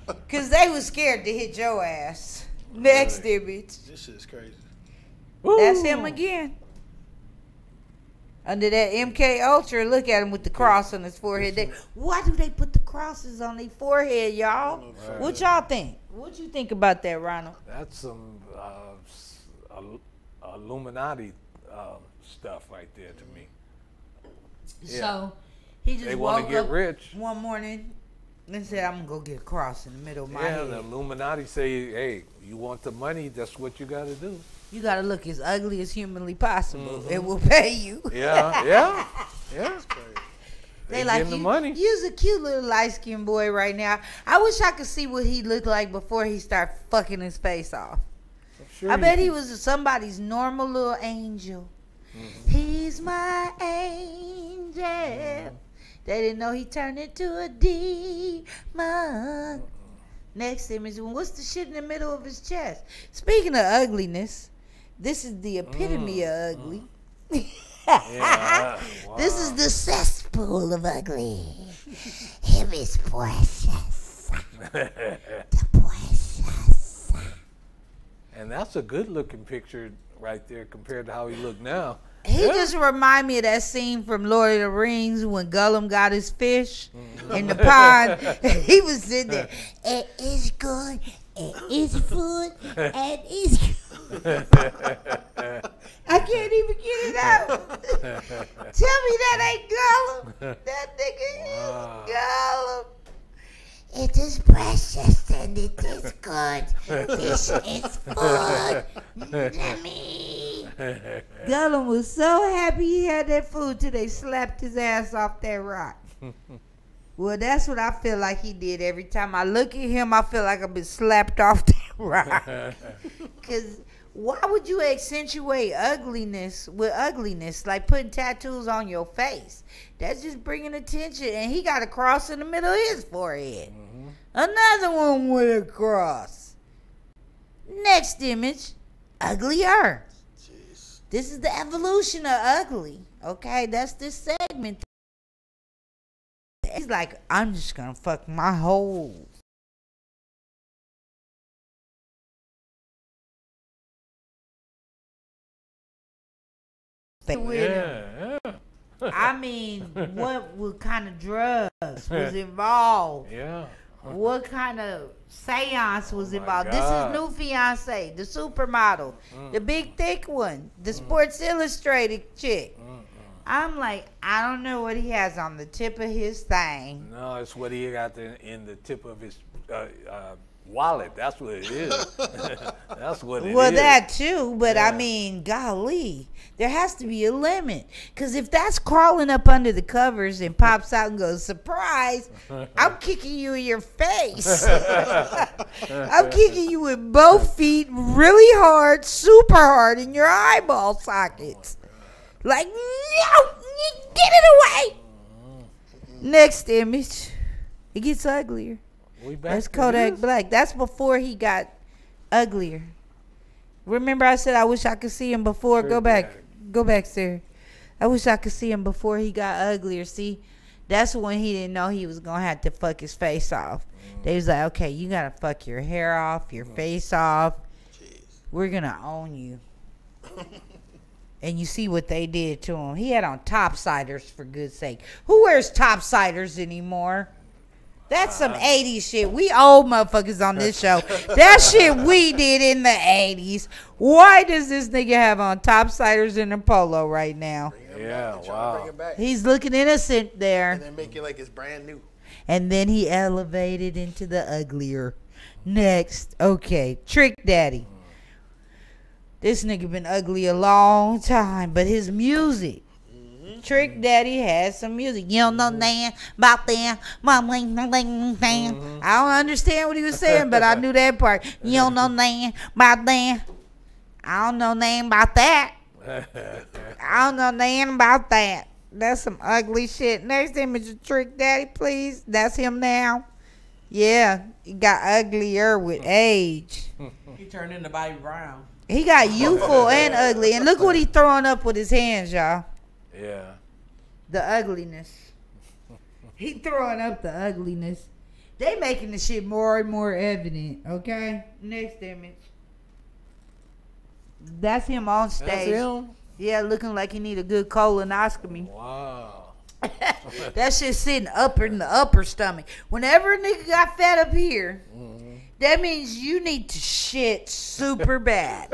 Speaker 2: Because they was scared to hit your ass. Next image.
Speaker 4: This shit is crazy.
Speaker 2: That's him again. Under that MK Ultra, look at him with the cross on his forehead. Why do they put the crosses on their forehead, y'all? What y'all think? What you think about that, Ronald?
Speaker 5: That's some Illuminati stuff right there to me. Yeah.
Speaker 2: So he just
Speaker 5: They want
Speaker 2: woke
Speaker 5: to get
Speaker 2: up
Speaker 5: rich.
Speaker 2: one morning and said, "I'm gonna go get a cross in the middle of my
Speaker 5: Yeah,
Speaker 2: head."
Speaker 5: the Illuminati say, hey, you want the money, that's what you got to do.
Speaker 2: You gotta look as ugly as humanly possible. It will pay you.
Speaker 5: Yeah, yeah, yeah.
Speaker 2: They
Speaker 5: They
Speaker 2: like
Speaker 5: getting the
Speaker 2: you.
Speaker 5: money.
Speaker 2: You's a cute little light skinned boy right now. I wish I could see what he looked like before he started fucking his face off.
Speaker 5: Sure
Speaker 2: I
Speaker 5: you
Speaker 2: bet
Speaker 5: can.
Speaker 2: he was somebody's normal little angel. He's my angel. They didn't know he turned into a demon. Next image. What's the shit in the middle of his chest? Speaking of ugliness, this is the epitome of ugly.
Speaker 5: Yeah, wow.
Speaker 2: This is the cesspool of ugly. Him is precious. The precious.
Speaker 5: And that's a good looking picture right there compared to how he look now.
Speaker 2: He
Speaker 5: Yeah.
Speaker 2: just remind me of that scene from Lord of the Rings when Gollum got his fish in the pond. He was sitting there. It is good. It is food. And it's good. I can't even get it out. Tell me that ain't Gollum. That nigga
Speaker 5: Wow.
Speaker 2: is Gollum. It is precious and it is good. This is food. Yummy. Gollum was so happy he had that food till they slapped his ass off that rock. Well, that's what I feel like he did every time I look at him. I feel like I've been slapped off that rock. Because Why would you accentuate ugliness with ugliness? Like putting tattoos on your face. That's just bringing attention. And he got a cross in the middle of his forehead. Mm-hmm. Another one with a cross. Next image, uglier. Jeez. This is the evolution of ugly. Okay, that's this segment. He's like, I'm just going to fuck my whole...
Speaker 5: Yeah.
Speaker 2: I mean, what kind of drugs was involved?
Speaker 5: Yeah.
Speaker 2: What kind of seance was involved?
Speaker 5: God.
Speaker 2: This is new fiance, the supermodel, the big thick one, the Sports Illustrated chick. I'm like, I don't know what he has on the tip of his thing.
Speaker 5: No, it's what he got in the tip of his wallet. That's what it is. That's what it is.
Speaker 2: Well, that too, but yeah. I mean, golly, there has to be a limit. Because if that's crawling up under the covers and pops out and goes, surprise, I'm kicking you in your face. I'm kicking you with both feet really hard, super hard in your eyeball sockets. Like, no, get it away. Next image. It gets uglier. That's Kodak Black. That's before he got uglier. Remember I said I wish I could see him before? Go back, sir. I wish I could see him before he got uglier. See, that's when he didn't know he was going to have to fuck his face off. They was like, okay, you got to fuck your hair off, your face off. Jeez. We're going to own you. And you see what they did to him. He had on topsiders, for good's sake. Who wears topsiders anymore? That's some 80s shit. We old motherfuckers on this show. That shit we did in the 80s. Why does this nigga have on topsiders and a polo right now?
Speaker 5: Yeah, wow.
Speaker 2: He's looking innocent there.
Speaker 4: And then make it like it's brand new.
Speaker 2: And then he elevated into the uglier. Next. Okay. Trick Daddy. This nigga been ugly a long time, but his music. Trick Daddy has some music. You don't know nothing about that. I don't understand what he was saying, but I knew that part. You don't know nothing about that. I don't know nothing about that. I don't know nothing about that. That's some ugly shit. Next image of Trick Daddy, please. That's him now. Yeah, he got uglier with age.
Speaker 3: He turned into Bobby Brown.
Speaker 2: He got youthful and ugly. And look what he throwing up with his hands, y'all.
Speaker 5: Yeah.
Speaker 2: The ugliness. He throwing up the ugliness. They making the shit more and more evident, okay? Next image. That's him on stage.
Speaker 5: That's him?
Speaker 2: Yeah, looking like he need a good colonoscopy.
Speaker 5: Wow.
Speaker 2: That shit sitting up in the upper stomach. Whenever a nigga got fat up here, that means you need to shit super bad.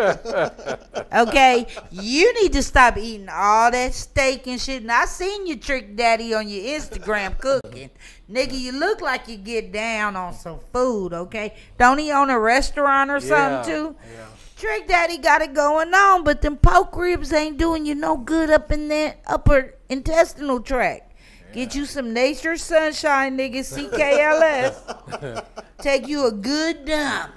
Speaker 2: Okay? You need to stop eating all that steak and shit. And I seen you, Trick Daddy, on your Instagram cooking. Nigga, you look like you get down on some food, okay? Don't he own a restaurant or something, too?
Speaker 5: Yeah.
Speaker 2: Trick Daddy got it going on, but them pork ribs ain't doing you no good up in that upper intestinal tract. Get you some Nature Sunshine, nigga, CKLS. Take you a good dump.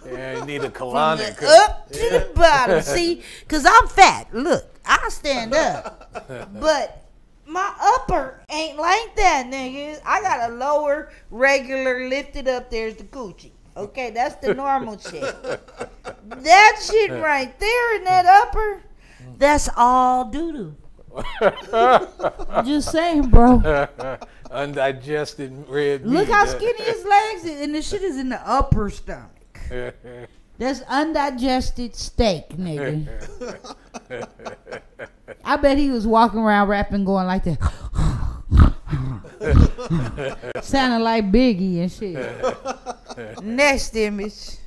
Speaker 5: Yeah, you need a colonic.
Speaker 2: From the up to the bottom. See, because I'm fat. Look, I stand up. But my upper ain't like that, nigga. I got a lower, regular, lifted up. There's the coochie. Okay, that's the normal shit. That shit right there in that upper, that's all doo-doo. I'm just saying, bro.
Speaker 5: Undigested red meat.
Speaker 2: Look how skinny his legs is, and the shit is in the upper stomach. That's undigested steak, nigga. I bet he was walking around rapping, going like that. Sounding like Biggie and shit. Next image.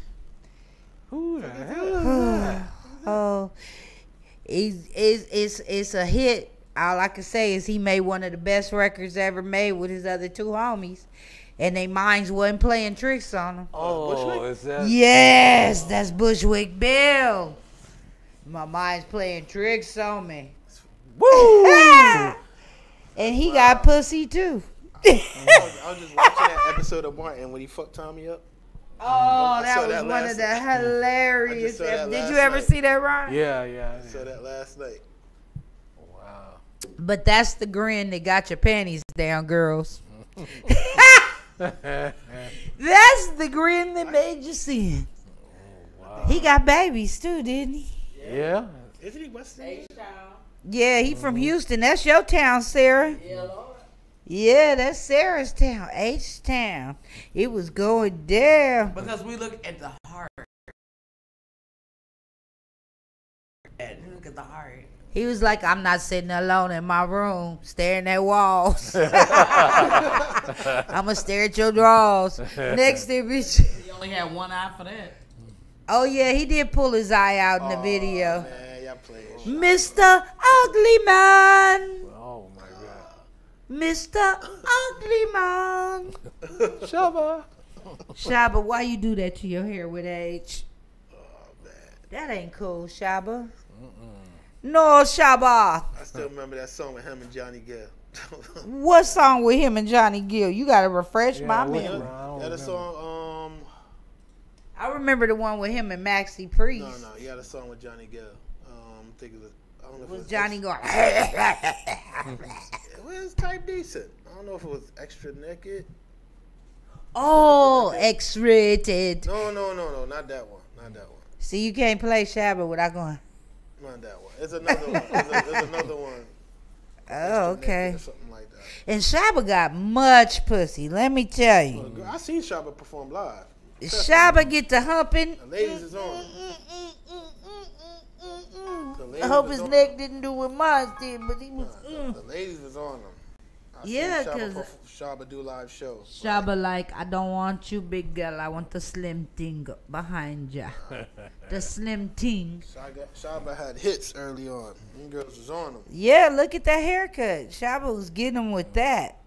Speaker 5: Who the hell?
Speaker 2: Oh, it's a hit. All I can say is he made one of the best records ever made with his other two homies, and they minds wasn't playing tricks on them.
Speaker 5: Oh, is that?
Speaker 2: Yes, that's Bushwick Bill. My mind's playing tricks on me.
Speaker 5: Woo!
Speaker 2: And he got pussy too.
Speaker 4: I was just watching that episode of Martin when he fucked Tommy up.
Speaker 2: Oh,
Speaker 4: I
Speaker 2: that
Speaker 4: saw
Speaker 2: was
Speaker 4: that
Speaker 2: one
Speaker 4: last
Speaker 2: of the
Speaker 4: night.
Speaker 2: hilarious.
Speaker 4: I just saw that
Speaker 2: Did
Speaker 4: last
Speaker 2: you ever
Speaker 4: night.
Speaker 2: see that, Ryan?
Speaker 5: Yeah.
Speaker 4: I saw that last night.
Speaker 5: Wow.
Speaker 2: But that's the grin that got your panties down, girls. That's the grin that made you sin.
Speaker 5: Wow.
Speaker 2: He got babies too, didn't he?
Speaker 5: Yeah.
Speaker 4: Isn't he West Indian?
Speaker 2: Yeah, he from Houston. That's your town, Sarah.
Speaker 3: Yeah, Lord.
Speaker 2: Yeah, that's Sarah's town, H-Town. It was going down.
Speaker 3: Because we look at the heart. Look at the heart.
Speaker 2: He was like, I'm not sitting alone in my room staring at walls. I'm going to stare at your drawers. Next thing, bitch.
Speaker 3: He only had one eye for that.
Speaker 2: Oh, yeah, he did pull his eye out in the video.
Speaker 4: Man, y'all playing.
Speaker 2: Mr. Ugly Man.
Speaker 5: Oh my God.
Speaker 2: Mr. Ugly Man.
Speaker 5: Shabba.
Speaker 2: Shaba, why you do that to your hair with age?
Speaker 4: Oh, man.
Speaker 2: That ain't cool, Shaba. No, Shaba.
Speaker 4: I still remember that song with him and Johnny Gill.
Speaker 2: What song with him and Johnny Gill? You gotta refresh my
Speaker 5: what-
Speaker 2: memory.
Speaker 5: I don't
Speaker 4: He had a
Speaker 5: remember.
Speaker 4: song,
Speaker 2: I remember the one with him and Maxie Priest.
Speaker 4: no, he had a song with Johnny Gill. I think it was, I don't know if it
Speaker 2: Was
Speaker 4: was
Speaker 2: Johnny going?
Speaker 4: It was type decent. I don't know if it was extra naked.
Speaker 2: Oh, X-rated.
Speaker 4: No, not that one. Not that one.
Speaker 2: See, you can't play Shabba without going.
Speaker 4: Not that one. It's another one. It's another one.
Speaker 2: Oh,
Speaker 4: Extra
Speaker 2: okay.
Speaker 4: naked or something like that.
Speaker 2: And Shabba got much pussy. Let me tell you.
Speaker 4: Girl, I seen Shabba perform live.
Speaker 2: Shabba get to humping.
Speaker 4: The ladies is on. The
Speaker 2: I
Speaker 4: ladies
Speaker 2: hope
Speaker 4: was
Speaker 2: his
Speaker 4: on
Speaker 2: neck didn't do what mine did, but he was.
Speaker 4: The ladies was on them. I
Speaker 2: Yeah,
Speaker 4: seen
Speaker 2: 'cause-
Speaker 4: Shabba do live shows.
Speaker 2: Shabba like, I don't want you, big girl. I want the slim thing behind ya. The slim thing.
Speaker 4: Shabba had hits early on. Them girls was on them.
Speaker 2: Yeah, look at that haircut. Shabba was getting him with that.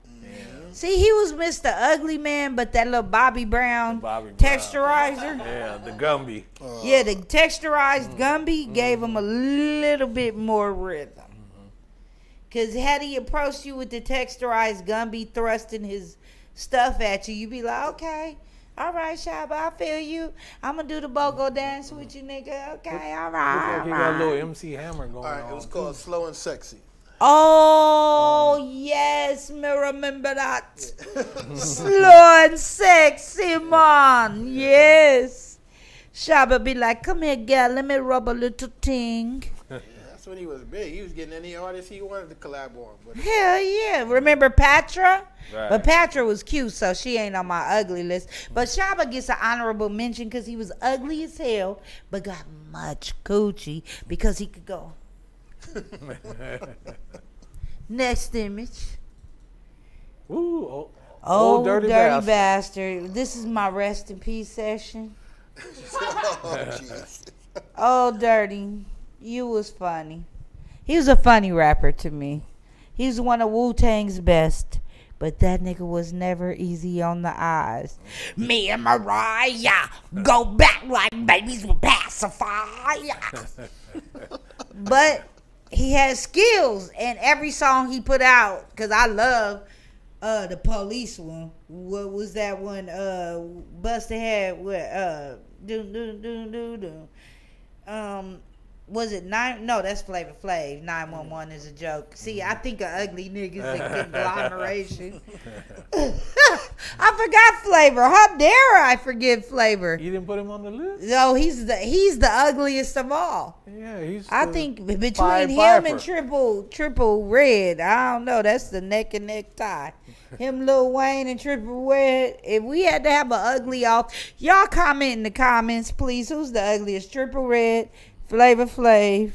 Speaker 2: See, he was Mr. Ugly Man, but that little Bobby Brown,
Speaker 5: Bobby Brown. Yeah,
Speaker 2: texturizer.
Speaker 5: the Gumby.
Speaker 2: Yeah, the texturized Gumby gave him a little bit more rhythm. Because had he approached you with the texturized Gumby thrusting his stuff at you, you'd be like, okay, all right, Shabba, I feel you. I'm going to do the BOGO dance with you, nigga. Okay, all right.
Speaker 5: Look like he
Speaker 2: all
Speaker 5: got a little
Speaker 2: right.
Speaker 5: MC Hammer going
Speaker 4: All right,
Speaker 5: on.
Speaker 4: it was called Slow and Sexy.
Speaker 2: Oh, yes, me remember that. Slow and sexy, man. Yes. Shabba be like, come here, girl, let me rub a little thing.
Speaker 4: That's when he was big. He was getting any artist he wanted to collab on. But
Speaker 2: Hell yeah. Remember Patra?
Speaker 5: Right.
Speaker 2: But Patra was cute, so she ain't on my ugly list. But Shabba gets an honorable mention because he was ugly as hell, but got much coochie because he could go. Next image.
Speaker 5: Ooh,
Speaker 2: Oh,
Speaker 5: old dirty,
Speaker 2: bastard.
Speaker 5: bastard.
Speaker 2: This is my rest in peace session.
Speaker 4: oh, jeez.
Speaker 2: Oh, Dirty. You was funny. He was a funny rapper to me. He was one of Wu-Tang's best. But that nigga was never easy on the eyes. Me and Mariah go back like babies with pacifier. But he has skills. And every song he put out, because I love the Police one. What was that one? Busta had with was it nine? No, that's Flavor Flav. 911 is a joke. See, I think of ugly niggas in conglomeration. I forgot Flavor. How dare I forget Flavor?
Speaker 5: You didn't put him on the list?
Speaker 2: No, he's the ugliest of all.
Speaker 5: Yeah, he's.
Speaker 2: I
Speaker 5: the
Speaker 2: think between
Speaker 5: Pied
Speaker 2: him
Speaker 5: Piper.
Speaker 2: and Triple Red, I don't know. That's the neck and neck tie. Him, Lil Wayne, and Triple Red. If we had to have an ugly off, y'all comment in the comments, please. Who's the ugliest? Triple Red, Flavor Flav,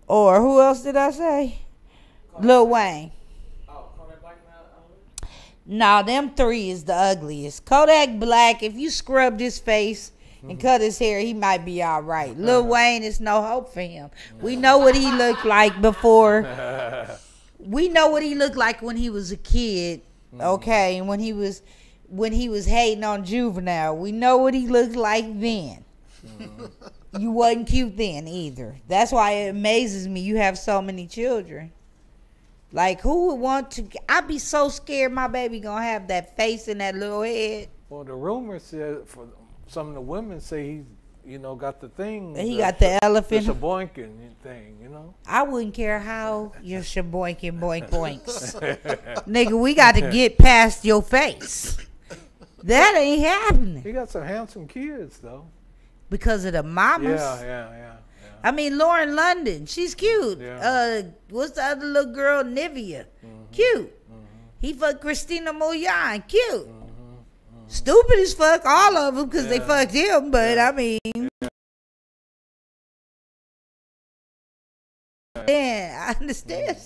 Speaker 2: or who else did I say? Lil Wayne. No, them three is the ugliest. Kodak Black, if you scrubbed his face and cut his hair, he might be all right. Lil Wayne, is no hope for him. We know what he looked like before. We know what he looked like when he was a kid, okay? And when he was hating on Juvenile. We know what he looked like then. You wasn't cute then either. That's why it amazes me you have so many children. Like, who would want to? I'd be so scared my baby gonna have that face and that little head.
Speaker 5: Well, the rumor said for some of the women say he's, got the thing.
Speaker 2: He got the elephant.
Speaker 5: The shaboinking thing,
Speaker 2: I wouldn't care how you're shaboinking boink boinks. Nigga, we got to get past your face. That ain't happening.
Speaker 5: He got some handsome kids, though.
Speaker 2: Because of the mamas?
Speaker 5: Yeah.
Speaker 2: I mean, Lauren London, she's cute.
Speaker 5: Yeah.
Speaker 2: What's the other little girl? Nivea. Cute. He fucked Christina Milian. Cute. Stupid as fuck, all of them, because they fucked him. But I mean, I understand.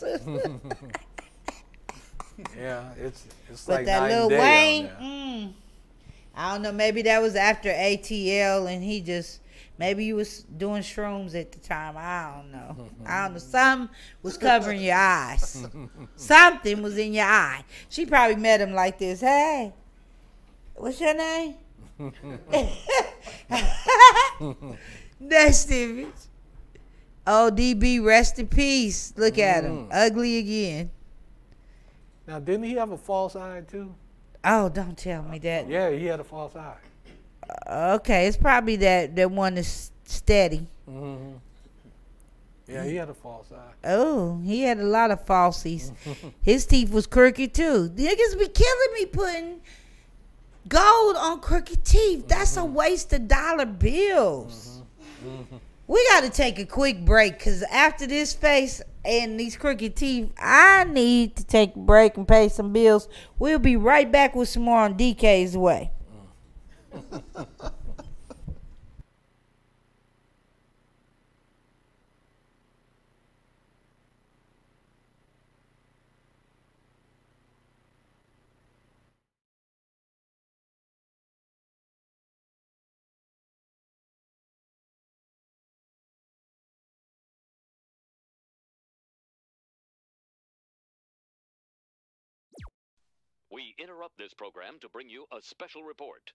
Speaker 5: Yeah, it's
Speaker 2: But
Speaker 5: like
Speaker 2: that
Speaker 5: night
Speaker 2: Lil
Speaker 5: and day
Speaker 2: Wayne,
Speaker 5: on there.
Speaker 2: I don't know. Maybe that was after ATL, and he just maybe he was doing shrooms at the time. I don't know. Something was covering your eyes. Something was in your eye. She probably met him like this. Hey, what's your name? That's it. Oh, DB, rest in peace. Look at him, ugly again.
Speaker 5: Now, didn't he have a false eye too?
Speaker 2: Oh, don't tell me that.
Speaker 5: Yeah, he had a false eye.
Speaker 2: Okay, it's probably that one is steady.
Speaker 5: Mm-hmm. Yeah, he had a false eye.
Speaker 2: Oh, he had a lot of falsies. His teeth was crooked too. Niggas be killing me putting gold on crooked teeth. That's a waste of dollar bills. We got to take a quick break because after this face and these crooked teeth, I need to take a break and pay some bills. We'll be right back with some more on DK's Way.
Speaker 6: We interrupt this program to bring you a special report.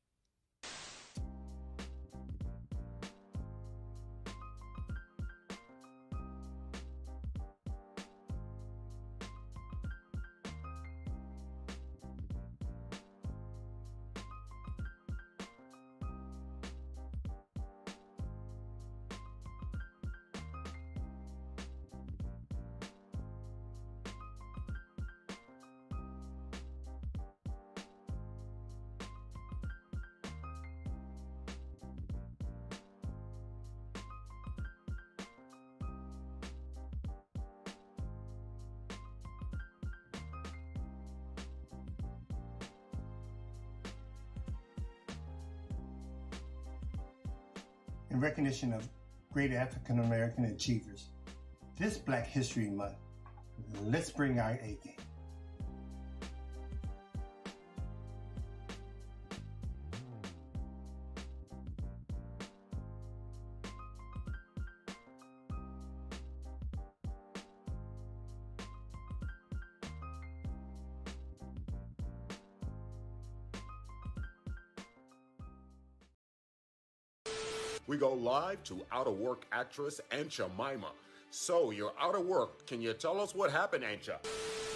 Speaker 7: In recognition of great African American achievers, this Black History Month, let's bring our A game.
Speaker 8: We go live to out-of-work actress Ancha Mima. So, you're out of work. Can you tell us what happened, Ancha?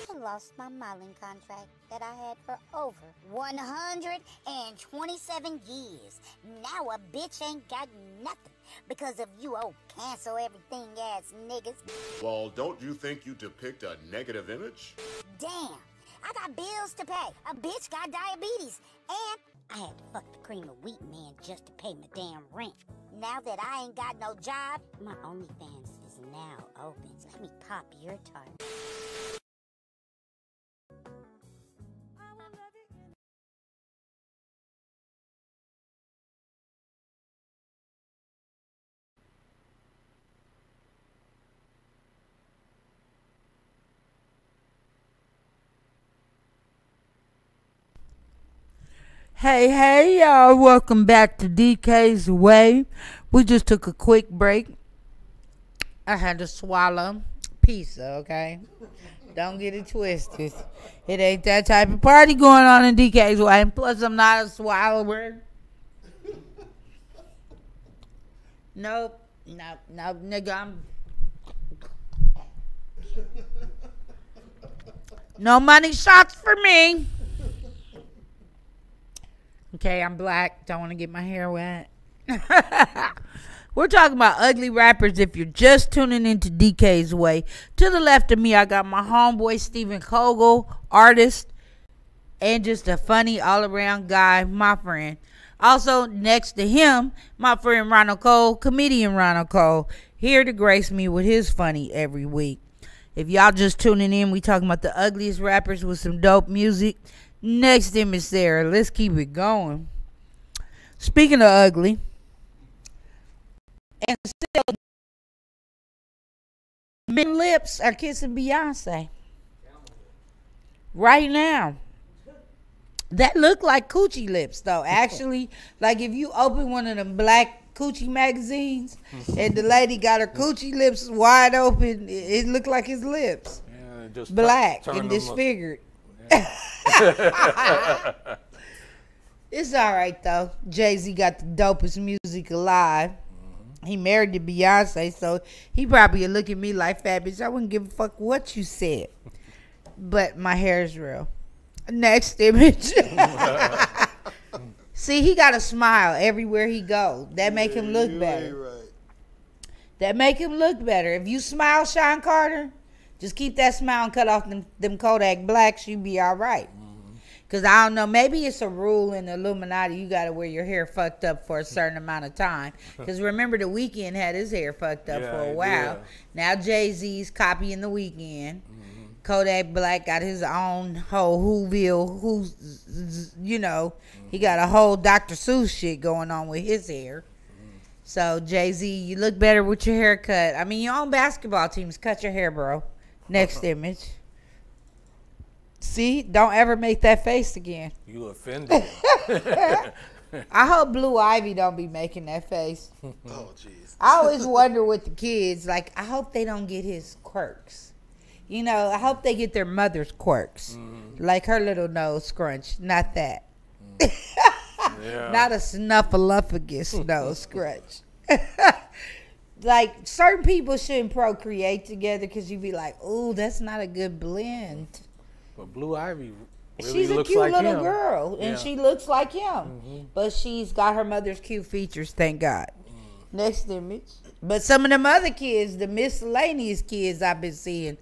Speaker 9: I lost my modeling contract that I had for over 127 years. Now a bitch ain't got nothing because of you old cancel everything ass niggas.
Speaker 8: Well, don't you think you depict a negative image?
Speaker 9: Damn, I got bills to pay. A bitch got diabetes. And I had to fuck the cream of wheat man just to pay my damn rent. Now that I ain't got no job, my OnlyFans is now open. So let me pop your tart.
Speaker 2: Hey, y'all. Welcome back to DK's Way. We just took a quick break. I had to swallow pizza, okay? Don't get it twisted. It ain't that type of party going on in DK's Way. And plus, I'm not a swallower. Nope, nigga, no money shots for me. Okay, I'm black. Don't want to get my hair wet. We're talking about ugly rappers if you're just tuning into DK's Way. To the left of me, I got my homeboy Stephen Coggle, artist, and just a funny all-around guy, my friend. Also, next to him, my friend Ronald Cole, comedian Ronald Cole, here to grace me with his funny every week. If y'all just tuning in, we talking about the ugliest rappers with some dope music. Next to him is Sarah. Let's keep it going. Speaking of ugly, and still, men lips are kissing Beyonce right now. That look like coochie lips, though. Actually, like if you open one of them black coochie magazines and the lady got her coochie lips wide open, it looked like his lips.
Speaker 5: Yeah, just
Speaker 2: black
Speaker 5: turn
Speaker 2: and
Speaker 5: them
Speaker 2: disfigured.
Speaker 5: Yeah.
Speaker 2: It's all right, though. Jay-Z got the dopest music alive. He married to Beyonce, so he probably would look at me like, fat bitch, I wouldn't give a fuck what you said. But my hair is real. Next image. See, he got a smile everywhere he go. That make him look better.
Speaker 4: Right.
Speaker 2: That make him look better. If you smile, Sean Carter, just keep that smile and cut off them Kodak Blacks, you be all right. Because I don't know, maybe it's a rule in the Illuminati, you got to wear your hair fucked up for a certain amount of time. Because remember, The Weeknd had his hair fucked up for a while.
Speaker 5: Yeah.
Speaker 2: Now Jay-Z's copying The Weeknd. Kodak Black got his own whole who's he got a whole Dr. Seuss shit going on with his hair. So Jay-Z, you look better with your haircut. I mean, your own basketball teams, cut your hair, bro. Next image. See, don't ever make that face again.
Speaker 5: You offended.
Speaker 2: I hope Blue Ivy don't be making that face.
Speaker 4: Oh, jeez.
Speaker 2: I always wonder with the kids, like, I hope they don't get his quirks. You know, I hope they get their mother's quirks. Like her little nose scrunch. Not that.
Speaker 5: Yeah.
Speaker 2: Not a snuffleupagus nose scrunch. Like, certain people shouldn't procreate together because you be like, ooh, that's not a good blend.
Speaker 5: But Blue Ivy really
Speaker 2: She's a
Speaker 5: looks
Speaker 2: cute
Speaker 5: like
Speaker 2: little
Speaker 5: him.
Speaker 2: girl, and she looks like him. But she's got her mother's cute features, thank God. Next image. But some of them other kids, the miscellaneous kids I've been seeing,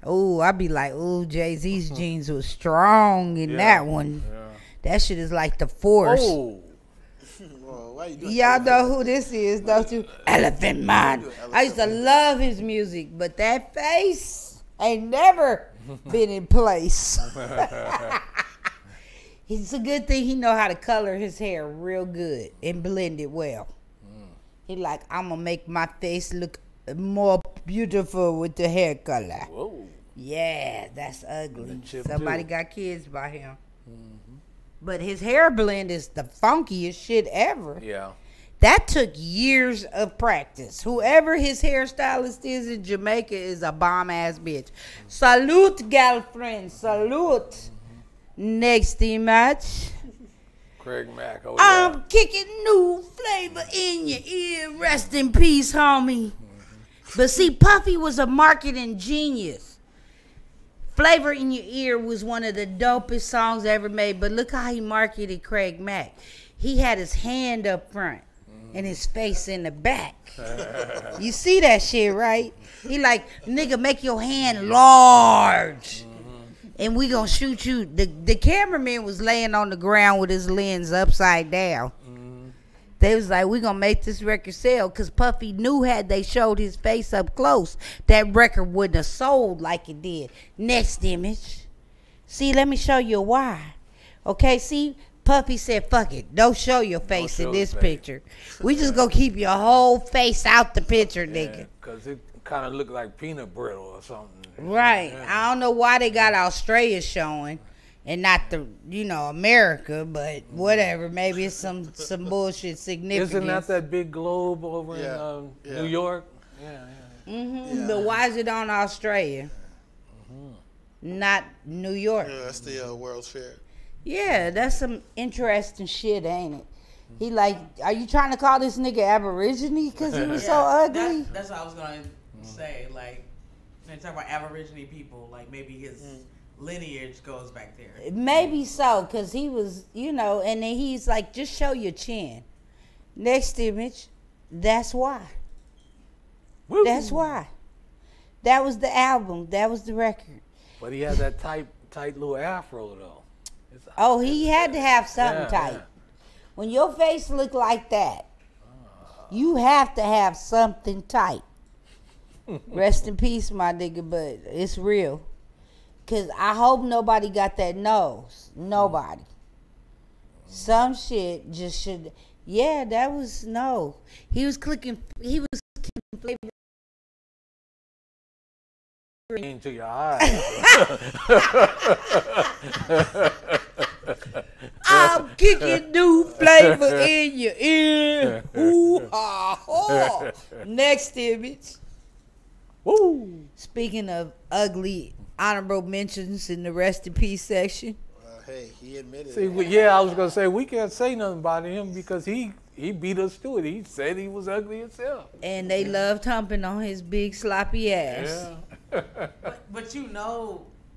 Speaker 2: oh, I be like, oh, Jay-Z's jeans was strong in that one.
Speaker 5: Yeah.
Speaker 2: That shit is like the Force.
Speaker 5: Oh.
Speaker 4: Whoa, why you doing
Speaker 2: Y'all know who this is, don't you? Elephant Man. I used to love his music, but that face ain't never been in place. It's a good thing he know how to color his hair real good and blend it well. He like, I'm gonna make my face look more beautiful with the hair color.
Speaker 5: Whoa.
Speaker 2: Yeah, that's ugly.
Speaker 5: Chip
Speaker 2: Somebody
Speaker 5: too.
Speaker 2: got kids by him. But his hair blend is the funkiest shit ever.
Speaker 5: Yeah.
Speaker 2: That took years of practice. Whoever his hairstylist is in Jamaica is a bomb ass bitch. Salute, girlfriend. Salute. Next image.
Speaker 5: Craig Mack. Oh,
Speaker 2: I'm kicking new flavor in your ear. Rest in peace, homie. But see, Puffy was a marketing genius. Flavor in Your Ear was one of the dopest songs ever made. But look how he marketed Craig Mack. He had his hand up front and his face in the back. You see that shit, right? He like, nigga, make your hand large. And we gonna shoot you. The cameraman was laying on the ground with his lens upside down. They was like, we gonna make this record sell, because Puffy knew had they showed his face up close, that record wouldn't have sold like it did. Next image. See, let me show you why. Okay, see, Puffy said, fuck it, don't show your face in this picture. We just gonna keep your whole face out the picture, nigga.
Speaker 5: Because it kind of looked like peanut brittle or something.
Speaker 2: Right. I don't know why they got Australia showing and not the, America, but whatever. Maybe it's some bullshit significance.
Speaker 5: Isn't that big globe over in New York? Yeah.
Speaker 2: But why is it on Australia? Not New York.
Speaker 4: Yeah, that's the World's Fair.
Speaker 2: Yeah, that's some interesting shit, ain't it? He like, are you trying to call this nigga Aborigine because he was so ugly?
Speaker 3: That's what I was going to say. Like, when you talk about Aborigine people, like maybe his lineage goes back there.
Speaker 2: Maybe so, because he was, and then he's like, just show your chin. Next image, that's why. Woo. That's why. That was the album. That was the record.
Speaker 5: But he had that tight little afro, though.
Speaker 2: Oh, he had to have something tight.
Speaker 5: Yeah.
Speaker 2: When your face look like that, you have to have something tight. Rest in peace, my nigga, but it's real. Because I hope nobody got that nose. Nobody. Some shit just should... Yeah, that was... No. He was clicking flavor...
Speaker 5: Into your eyes.
Speaker 2: I'm kicking new flavor in your ear. Ooh, ha, ha. Next image.
Speaker 5: Woo.
Speaker 2: Speaking of ugly honorable mentions in the rest in peace section.
Speaker 4: Hey, he admitted
Speaker 5: See,
Speaker 4: it.
Speaker 5: I was going to say, we can't say nothing about him because he beat us to it. He said he was ugly himself.
Speaker 2: And they loved humping on his big sloppy ass.
Speaker 5: Yeah.
Speaker 3: But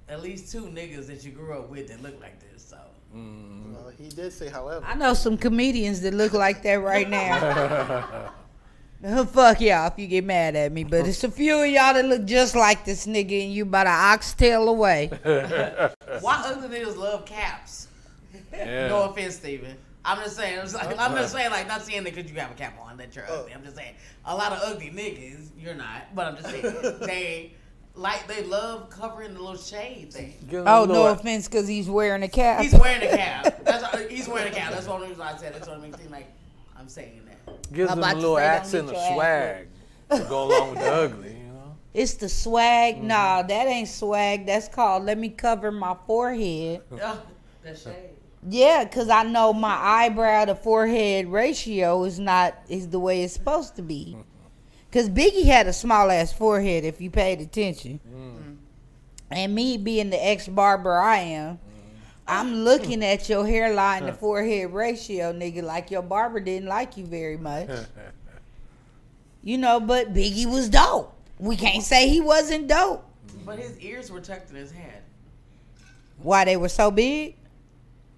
Speaker 3: at least two niggas that you grew up with that look like this, so.
Speaker 4: Well, he did say, however.
Speaker 2: I know some comedians that look like that right now. Fuck y'all if you get mad at me, but it's a few of y'all that look just like this nigga and you about an oxtail away.
Speaker 3: Why ugly niggas love caps?
Speaker 5: Yeah.
Speaker 3: No offense, Steven. I'm just saying, like, not saying that because you have a cap on that you're ugly. I'm just saying, a lot of ugly niggas, you're not, but I'm just saying, they love covering the little shade thing.
Speaker 2: Oh, no offense because he's wearing a cap.
Speaker 3: He's wearing a cap. He's wearing a cap. That's the only reason I said it. That's what it makes it seem like I'm saying that.
Speaker 5: Gives them a little accent of swag to go along with the ugly,
Speaker 2: It's the swag. Nah, that ain't swag. That's called let me cover my forehead.
Speaker 3: That's shade.
Speaker 2: Yeah, because I know my eyebrow to forehead ratio is the way it's supposed to be. Because Biggie had a small ass forehead if you paid attention. And me being the ex-barber I am, I'm looking at your hairline to forehead ratio, nigga, like your barber didn't like you very much. But Biggie was dope. We can't say he wasn't dope.
Speaker 3: But his ears were tucked in his head.
Speaker 2: Why they were so big?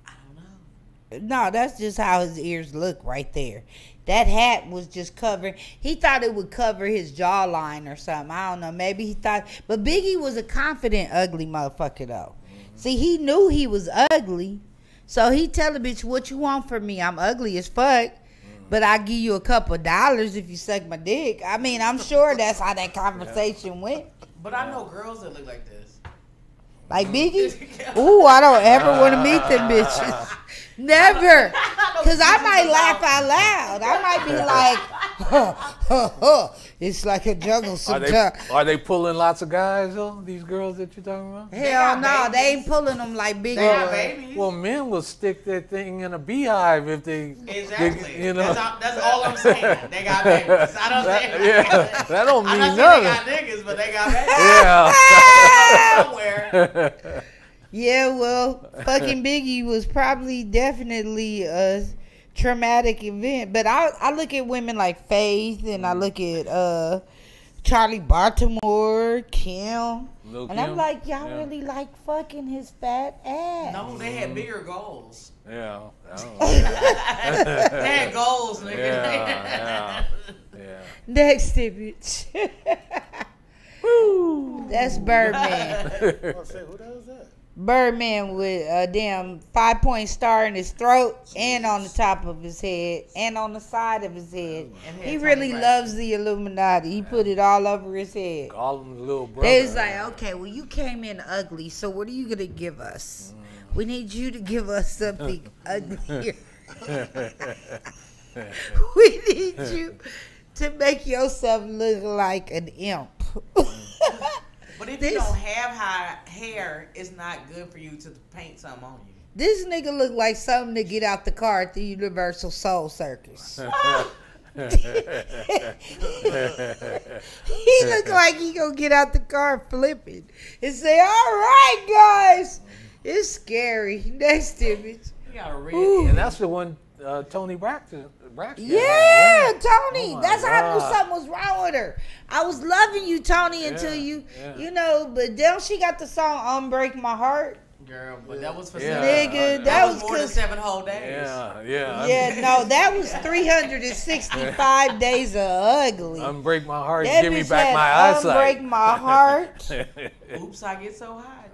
Speaker 3: I don't
Speaker 2: know. No, that's just how his ears look right there. That hat was just covering. He thought it would cover his jawline or something. I don't know. Maybe he thought. But Biggie was a confident, ugly motherfucker, though. See, he knew he was ugly. So he tell the bitch, what you want from me? I'm ugly as fuck. But I'll give you $2 if you suck my dick. I mean, I'm sure that's how that conversation went.
Speaker 3: But I know girls that look like this.
Speaker 2: Like Biggie? Ooh, I don't ever want to meet them bitches. Never. Because I might laugh out loud. I might be like, it's like a jungle sometimes.
Speaker 5: Are they pulling lots of guys, though, these girls that you're talking about?
Speaker 2: Hell no, they ain't pulling them like Biggie.
Speaker 3: They got babies.
Speaker 5: Well, men will stick that thing in a beehive if they...
Speaker 3: Exactly. That's all I'm saying. They got babies. I don't say
Speaker 5: that don't mean
Speaker 3: nothing.
Speaker 5: They
Speaker 3: got niggas, but they got babies.
Speaker 5: Yeah.
Speaker 3: Somewhere.
Speaker 2: Yeah, well, fucking Biggie was probably definitely a traumatic event. But I look at women like Faith and I look at Charlie Baltimore, Kim. And I'm like, y'all really like fucking his fat ass.
Speaker 3: No, they had bigger goals.
Speaker 5: Yeah.
Speaker 3: They had goals, nigga.
Speaker 5: Yeah.
Speaker 2: Next image. Woo. That's Birdman.
Speaker 4: Who the hell is that?
Speaker 2: Birdman with a damn 5-point star in his throat and on the top of his head and on the side of his head. He really loves the Illuminati. He put it all over his head.
Speaker 5: Call him the little brother.
Speaker 2: They was like, okay, well, you came in ugly, so what are you going to give us? We need you to give us something uglier. We need you to make yourself look like an imp.
Speaker 3: But if you don't have hair, it's not good for you to paint something on you.
Speaker 2: This nigga look like something to get out the car at the Universal Soul Circus. He look like he gonna get out the car flipping and say, all right, guys. It's scary. Next image.
Speaker 5: And that's the one Tony Braxton.
Speaker 2: Yeah, Tony.
Speaker 5: Oh
Speaker 2: That's how I knew
Speaker 5: God.
Speaker 2: something was wrong with her. I was loving you, Tony, until you know. But then she got the song "Unbreak My Heart."
Speaker 3: Girl, but that was for
Speaker 2: Nigga,
Speaker 3: that was
Speaker 2: was
Speaker 3: more than 7 whole days.
Speaker 2: Yeah, no, that was 365 days of ugly.
Speaker 5: Unbreak my heart,
Speaker 2: that
Speaker 5: give me
Speaker 2: bitch
Speaker 5: back
Speaker 2: had
Speaker 5: my eyesight.
Speaker 2: Unbreak my heart.
Speaker 3: Oops, I get so hot.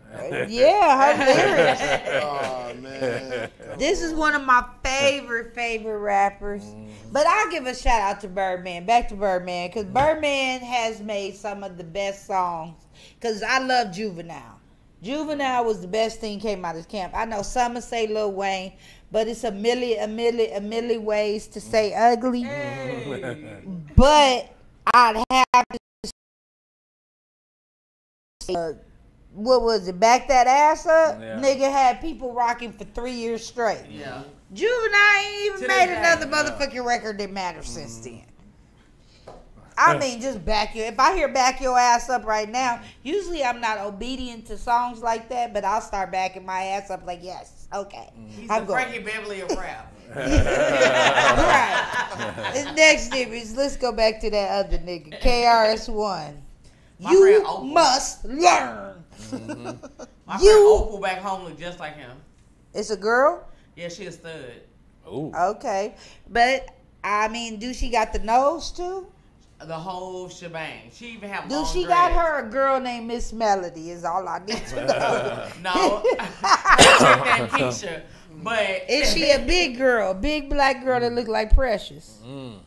Speaker 2: Yeah, her lyrics.
Speaker 4: Oh man.
Speaker 2: This is one of my favorite rappers. But I'll give a shout out to Birdman. Back to Birdman, because Birdman has made some of the best songs. Because I love Juvenile. Juvenile was the best thing came out of camp. I know some will say Lil Wayne, but it's a million ways to say ugly.
Speaker 3: Hey.
Speaker 2: But I'd have to say, what was it? Back that ass up?
Speaker 5: Yeah.
Speaker 2: Nigga had people rocking for 3 years straight.
Speaker 3: Yeah.
Speaker 2: Juvenile ain't even
Speaker 3: To
Speaker 2: made
Speaker 3: this
Speaker 2: another
Speaker 3: day,
Speaker 2: motherfucking record that matters since then. I mean, just back your. If I hear "Back Your Ass Up" right now, usually I'm not obedient to songs like that, but I'll start backing my ass up like, yes, okay.
Speaker 3: He's
Speaker 2: I'm
Speaker 3: the
Speaker 2: going.
Speaker 3: Frankie Beverly of rap.
Speaker 2: Right. This next nigga, let's go back to that other nigga, KRS-One.
Speaker 3: My
Speaker 2: You
Speaker 3: friend Opal.
Speaker 2: must learn.
Speaker 3: My
Speaker 2: You-
Speaker 3: friend Opal back home look just like him.
Speaker 2: It's a girl?
Speaker 3: Yeah, she a stud.
Speaker 5: Ooh.
Speaker 2: Okay. But, I mean, do she got the nose too?
Speaker 3: The whole shebang. She even have
Speaker 2: Do
Speaker 3: long
Speaker 2: she got
Speaker 3: dreads.
Speaker 2: her a girl named Miss Melody is all I need to know.
Speaker 3: No. Check that picture. But
Speaker 2: Is she a big girl, big black girl that look like Precious?
Speaker 3: no,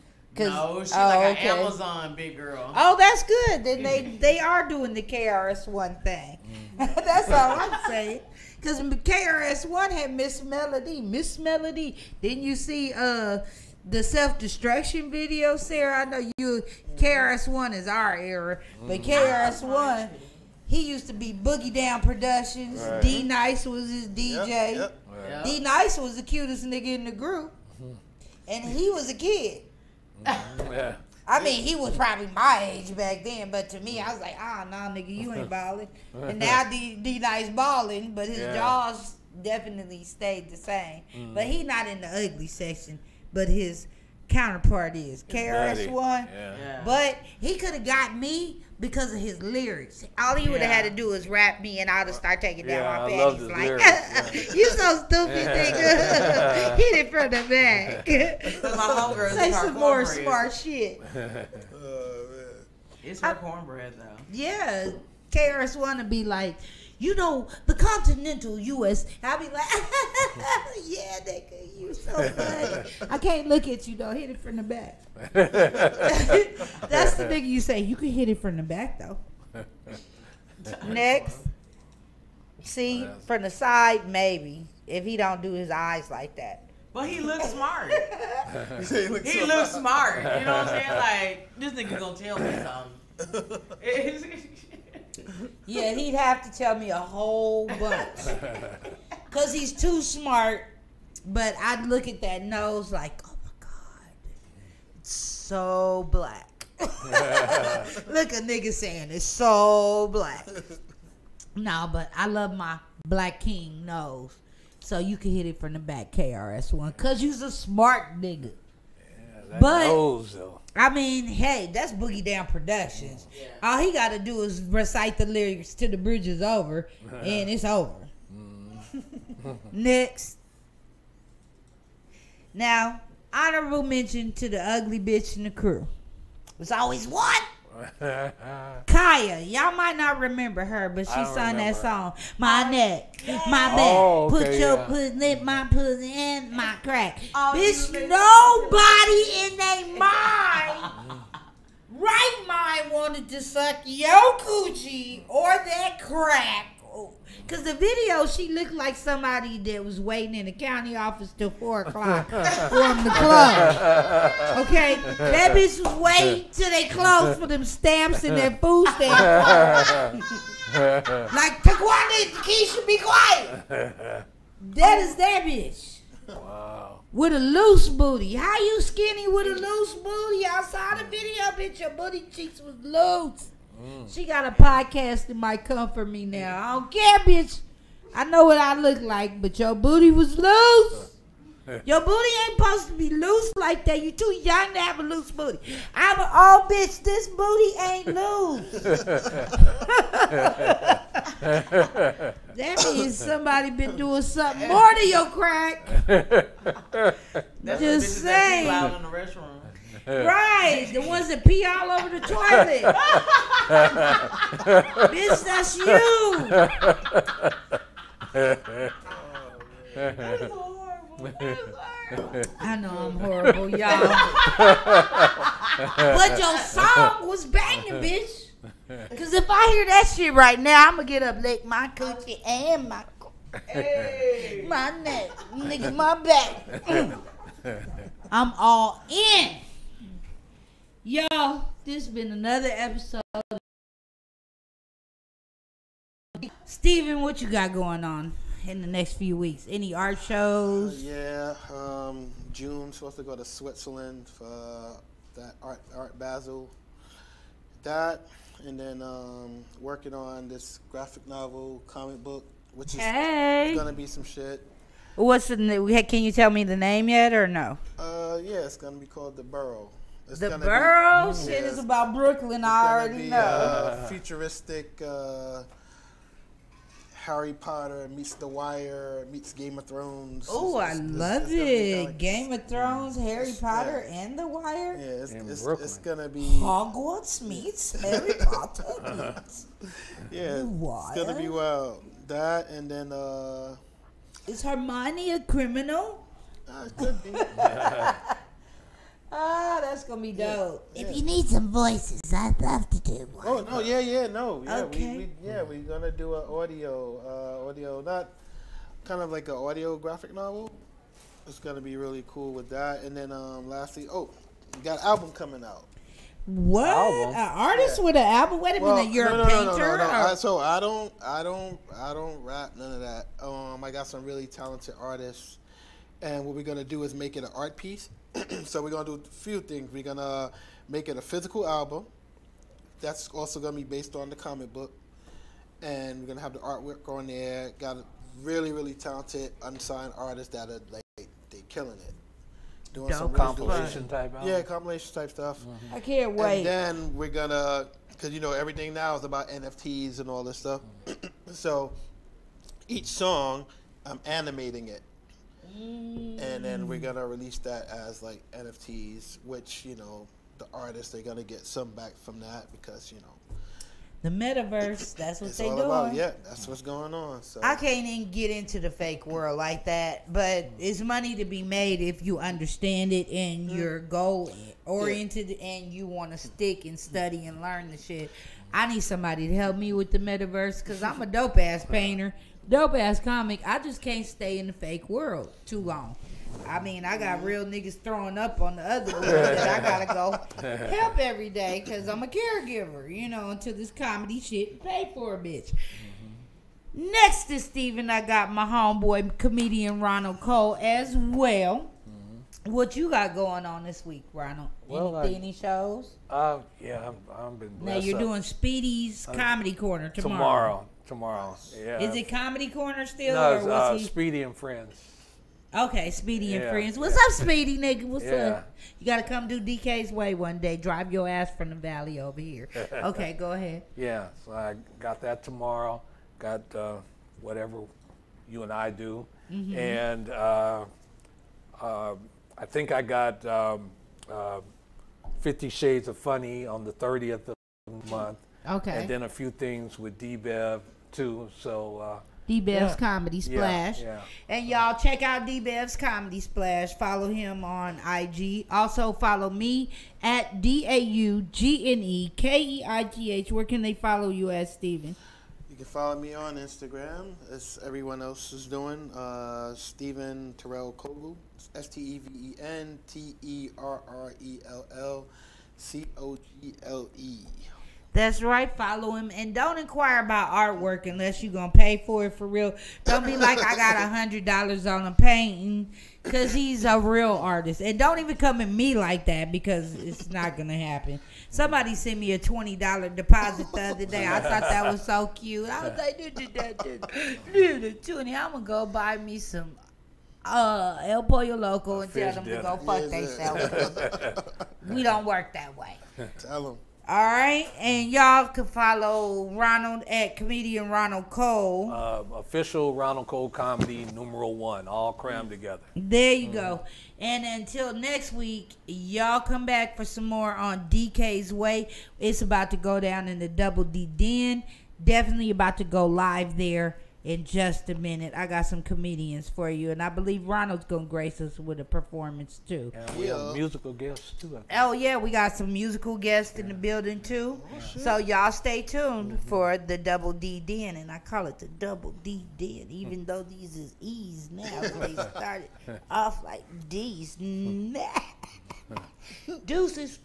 Speaker 3: she's like an Amazon big girl.
Speaker 2: Oh, that's good. Then they are doing the KRS-One thing. That's all I'm saying. Because KRS-One had Miss Melody. Miss Melody. Didn't you see the self-destruction video, Sarah? I know you. KRS-One is our era, but KRS-One, he used to be Boogie Down Productions.
Speaker 5: Right.
Speaker 2: D Nice was his DJ.
Speaker 4: Yep.
Speaker 3: Yeah.
Speaker 2: D Nice was the cutest nigga in the group, and he was a kid.
Speaker 5: Yeah.
Speaker 2: I mean, he was probably my age back then, but to me, I was like, no, nigga, you ain't balling. And now D Nice balling, but his jaws definitely stayed the same. But he not in the ugly section, but his counterpart is KRS-One.
Speaker 3: Yeah.
Speaker 2: But he could have got me because of his lyrics. All he would have had to do is rap me, and I'd have started taking down
Speaker 5: Yeah,
Speaker 2: my
Speaker 5: I love
Speaker 2: panties.
Speaker 5: his
Speaker 2: Like,
Speaker 5: lyrics,
Speaker 2: you so stupid, nigga. Hit it from the back.
Speaker 3: My homegirl
Speaker 2: Say
Speaker 3: is her
Speaker 2: some more
Speaker 3: cornbread.
Speaker 2: smart shit.
Speaker 3: It's her cornbread though.
Speaker 2: Yeah, KRS-One to be like, you know, the continental U.S. I'll be like, yeah, nigga, you so funny. I can't look at you though. Hit it from the back. That's the nigga you say you can hit it from the back though. Next, see from the side maybe if he don't do his eyes like that.
Speaker 3: But he looks smart.
Speaker 4: He
Speaker 3: He looks smart. You know what I'm saying? Like, this nigga gonna tell me something.
Speaker 2: Yeah, he'd have to tell me a whole bunch. Because he's too smart. But I'd look at that nose like, oh my God. It's so black. Look a nigga saying it's so black. No, but I love my Black King nose. So you can hit it from the back, KRS-One. Because you's a smart nigga.
Speaker 5: That
Speaker 2: But-
Speaker 5: nose, though.
Speaker 2: I mean, hey, that's Boogie Down Productions. All he got to do is recite the lyrics to the bridge is over, and it's over. Next. Now, honorable mention to the ugly bitch in the crew. There's always one. Kaya, y'all might not remember her, but she
Speaker 5: I don't
Speaker 2: sung that
Speaker 5: remember.
Speaker 2: song. My neck, my back,
Speaker 5: Oh,
Speaker 2: put
Speaker 5: okay,
Speaker 2: your
Speaker 5: yeah.
Speaker 2: pussy, my pussy, and my crack.
Speaker 3: Oh,
Speaker 2: Bitch,
Speaker 3: you
Speaker 2: nobody in their mind, right mind, wanted to suck your coochie or that crack. Because the video, she looked like somebody that was waiting in the county office till 4 o'clock for them to close. Okay? That bitch was waiting till they closed for them stamps and that food stamp. Like, Taquanda, Keisha, be quiet. That is that bitch.
Speaker 5: Wow.
Speaker 2: With a loose booty. How you skinny with a loose booty? I saw the video, bitch. Your booty cheeks was loose. She got a podcast that might come for me now. I don't care, bitch. I know what I look like, but your booty was loose. Your booty ain't supposed to be loose like that. You too young to have a loose booty. I'm an old bitch. This booty ain't loose. That means somebody been doing something more to your crack. Just saying.
Speaker 3: Out in the restroom.
Speaker 2: Right, the ones that pee all over the toilet. Bitch, that's you. I know I'm horrible, y'all. But your song was banging, bitch. Cause if I hear that shit right now, I'ma get up, lick my coochie and my my neck, nigga, my back. I'm all in. Y'all, this has been another episode. Steven, what you got going on in the next few weeks? Any art shows?
Speaker 4: June, supposed to go to Switzerland for that art Basel. That, and then working on this graphic novel, comic book, which is gonna be some shit.
Speaker 2: What's the name? Can you tell me the name yet or no?
Speaker 4: Yeah, it's gonna be called The Borough.
Speaker 2: The Borough? Shit is about Brooklyn, I already know.
Speaker 4: Futuristic Harry Potter meets The Wire meets Game of Thrones.
Speaker 2: Oh, I love it. Game of Thrones, Harry Potter, and The Wire?
Speaker 4: Yeah, it's gonna be
Speaker 2: Hogwarts meets Harry Potter meets The Wire.
Speaker 4: It's gonna be that, and then
Speaker 2: is Hermione a criminal?
Speaker 4: It could be.
Speaker 2: That's gonna be dope.
Speaker 9: If you need some voices, I'd love to do one.
Speaker 4: Oh no, yeah.
Speaker 2: Okay.
Speaker 4: We're gonna do an audio, not kind of like an audio graphic novel. It's gonna be really cool with that. And then lastly, we got an album coming out.
Speaker 2: What? An artist with an album? Wait a minute, you're a painter?
Speaker 4: So I don't rap, none of that. I got some really talented artists, and what we're gonna do is make it an art piece. So we're gonna do a few things. We're gonna make it a physical album. That's also gonna be based on the comic book, and we're gonna have the artwork on there. Got a really, really talented unsigned artists that are like they killing it, doing some
Speaker 5: compilation type album.
Speaker 4: Yeah, compilation type stuff.
Speaker 2: I can't wait.
Speaker 4: And then we're gonna, cause everything now is about NFTs and all this stuff. So each song, I'm animating it. And then we're gonna release that as like NFTs, which the artists, they're gonna get some back from that because
Speaker 2: the metaverse. That's what they
Speaker 4: doing.
Speaker 2: doing.
Speaker 4: That's what's going on. So
Speaker 2: I can't even get into the fake world like that, but it's money to be made if you understand it and you're goal oriented and you want to stick and study and learn the shit. I need somebody to help me with the metaverse because I'm a dope ass painter. Dope ass comic. I just can't stay in the fake world too long. I mean, I got real niggas throwing up on the other world that I gotta go help every day because I'm a caregiver, until this comedy shit pay for a bitch. Next to Steven, I got my homeboy comedian Ronald Cole as well. What you got going on this week, Ronald? Any shows?
Speaker 5: Yeah, I've been blessed.
Speaker 2: Now you're doing Speedy's Comedy Corner tomorrow. Yeah. Is it Comedy Corner still?
Speaker 5: No, it's Speedy and Friends.
Speaker 2: Okay, Speedy and Friends. What's up, Speedy, nigga? What's up? You got to come do DK's way one day. Drive your ass from the valley over here. Okay, go ahead.
Speaker 5: Yeah, so I got that tomorrow. Got whatever you and I do. Mm-hmm. And I think I got 50 Shades of Funny on the 30th of the month.
Speaker 2: Okay.
Speaker 5: And then a few things with D-Bev too. So
Speaker 2: D-Bev's Comedy Splash.
Speaker 5: Yeah.
Speaker 2: And y'all check out D-Bev's Comedy Splash. Follow him on IG. Also follow me at DAUGNEKEIGH. Where can they follow you at, Steven?
Speaker 4: You can follow me on Instagram, as everyone else is doing. Steven Terrell Coggle. STEVENTERRELLCOGLE.
Speaker 2: That's right. Follow him. And don't inquire about artwork unless you're going to pay for it for real. Don't be like, I got $100 on a painting, because he's a real artist. And don't even come at me like that, because it's not going to happen. Somebody sent me a $20 deposit the other day. I thought that was so cute. I was like, dude, I'm going to go buy me some El Pollo Loco and tell
Speaker 5: fish
Speaker 2: them
Speaker 5: dinner.
Speaker 2: to go fuck
Speaker 4: Yes,
Speaker 2: themselves. We don't work that way.
Speaker 4: Tell them.
Speaker 2: All right, and y'all can follow Ronald at comedian Ronald Cole.
Speaker 5: Official Ronald Cole comedy #1, all crammed together.
Speaker 2: There you go. And until next week, y'all come back for some more on DK's Way. It's about to go down in the Double D Den. Definitely about to go live there in just a minute. I got some comedians for you, and I believe Ronald's gonna grace us with a performance too.
Speaker 5: And we have musical guests too.
Speaker 2: Oh yeah, we got some musical guests in the building too. So y'all stay tuned for the Double D Den, and I call it the Double D Den, even though these is E's now. They started off like D's. Deuces.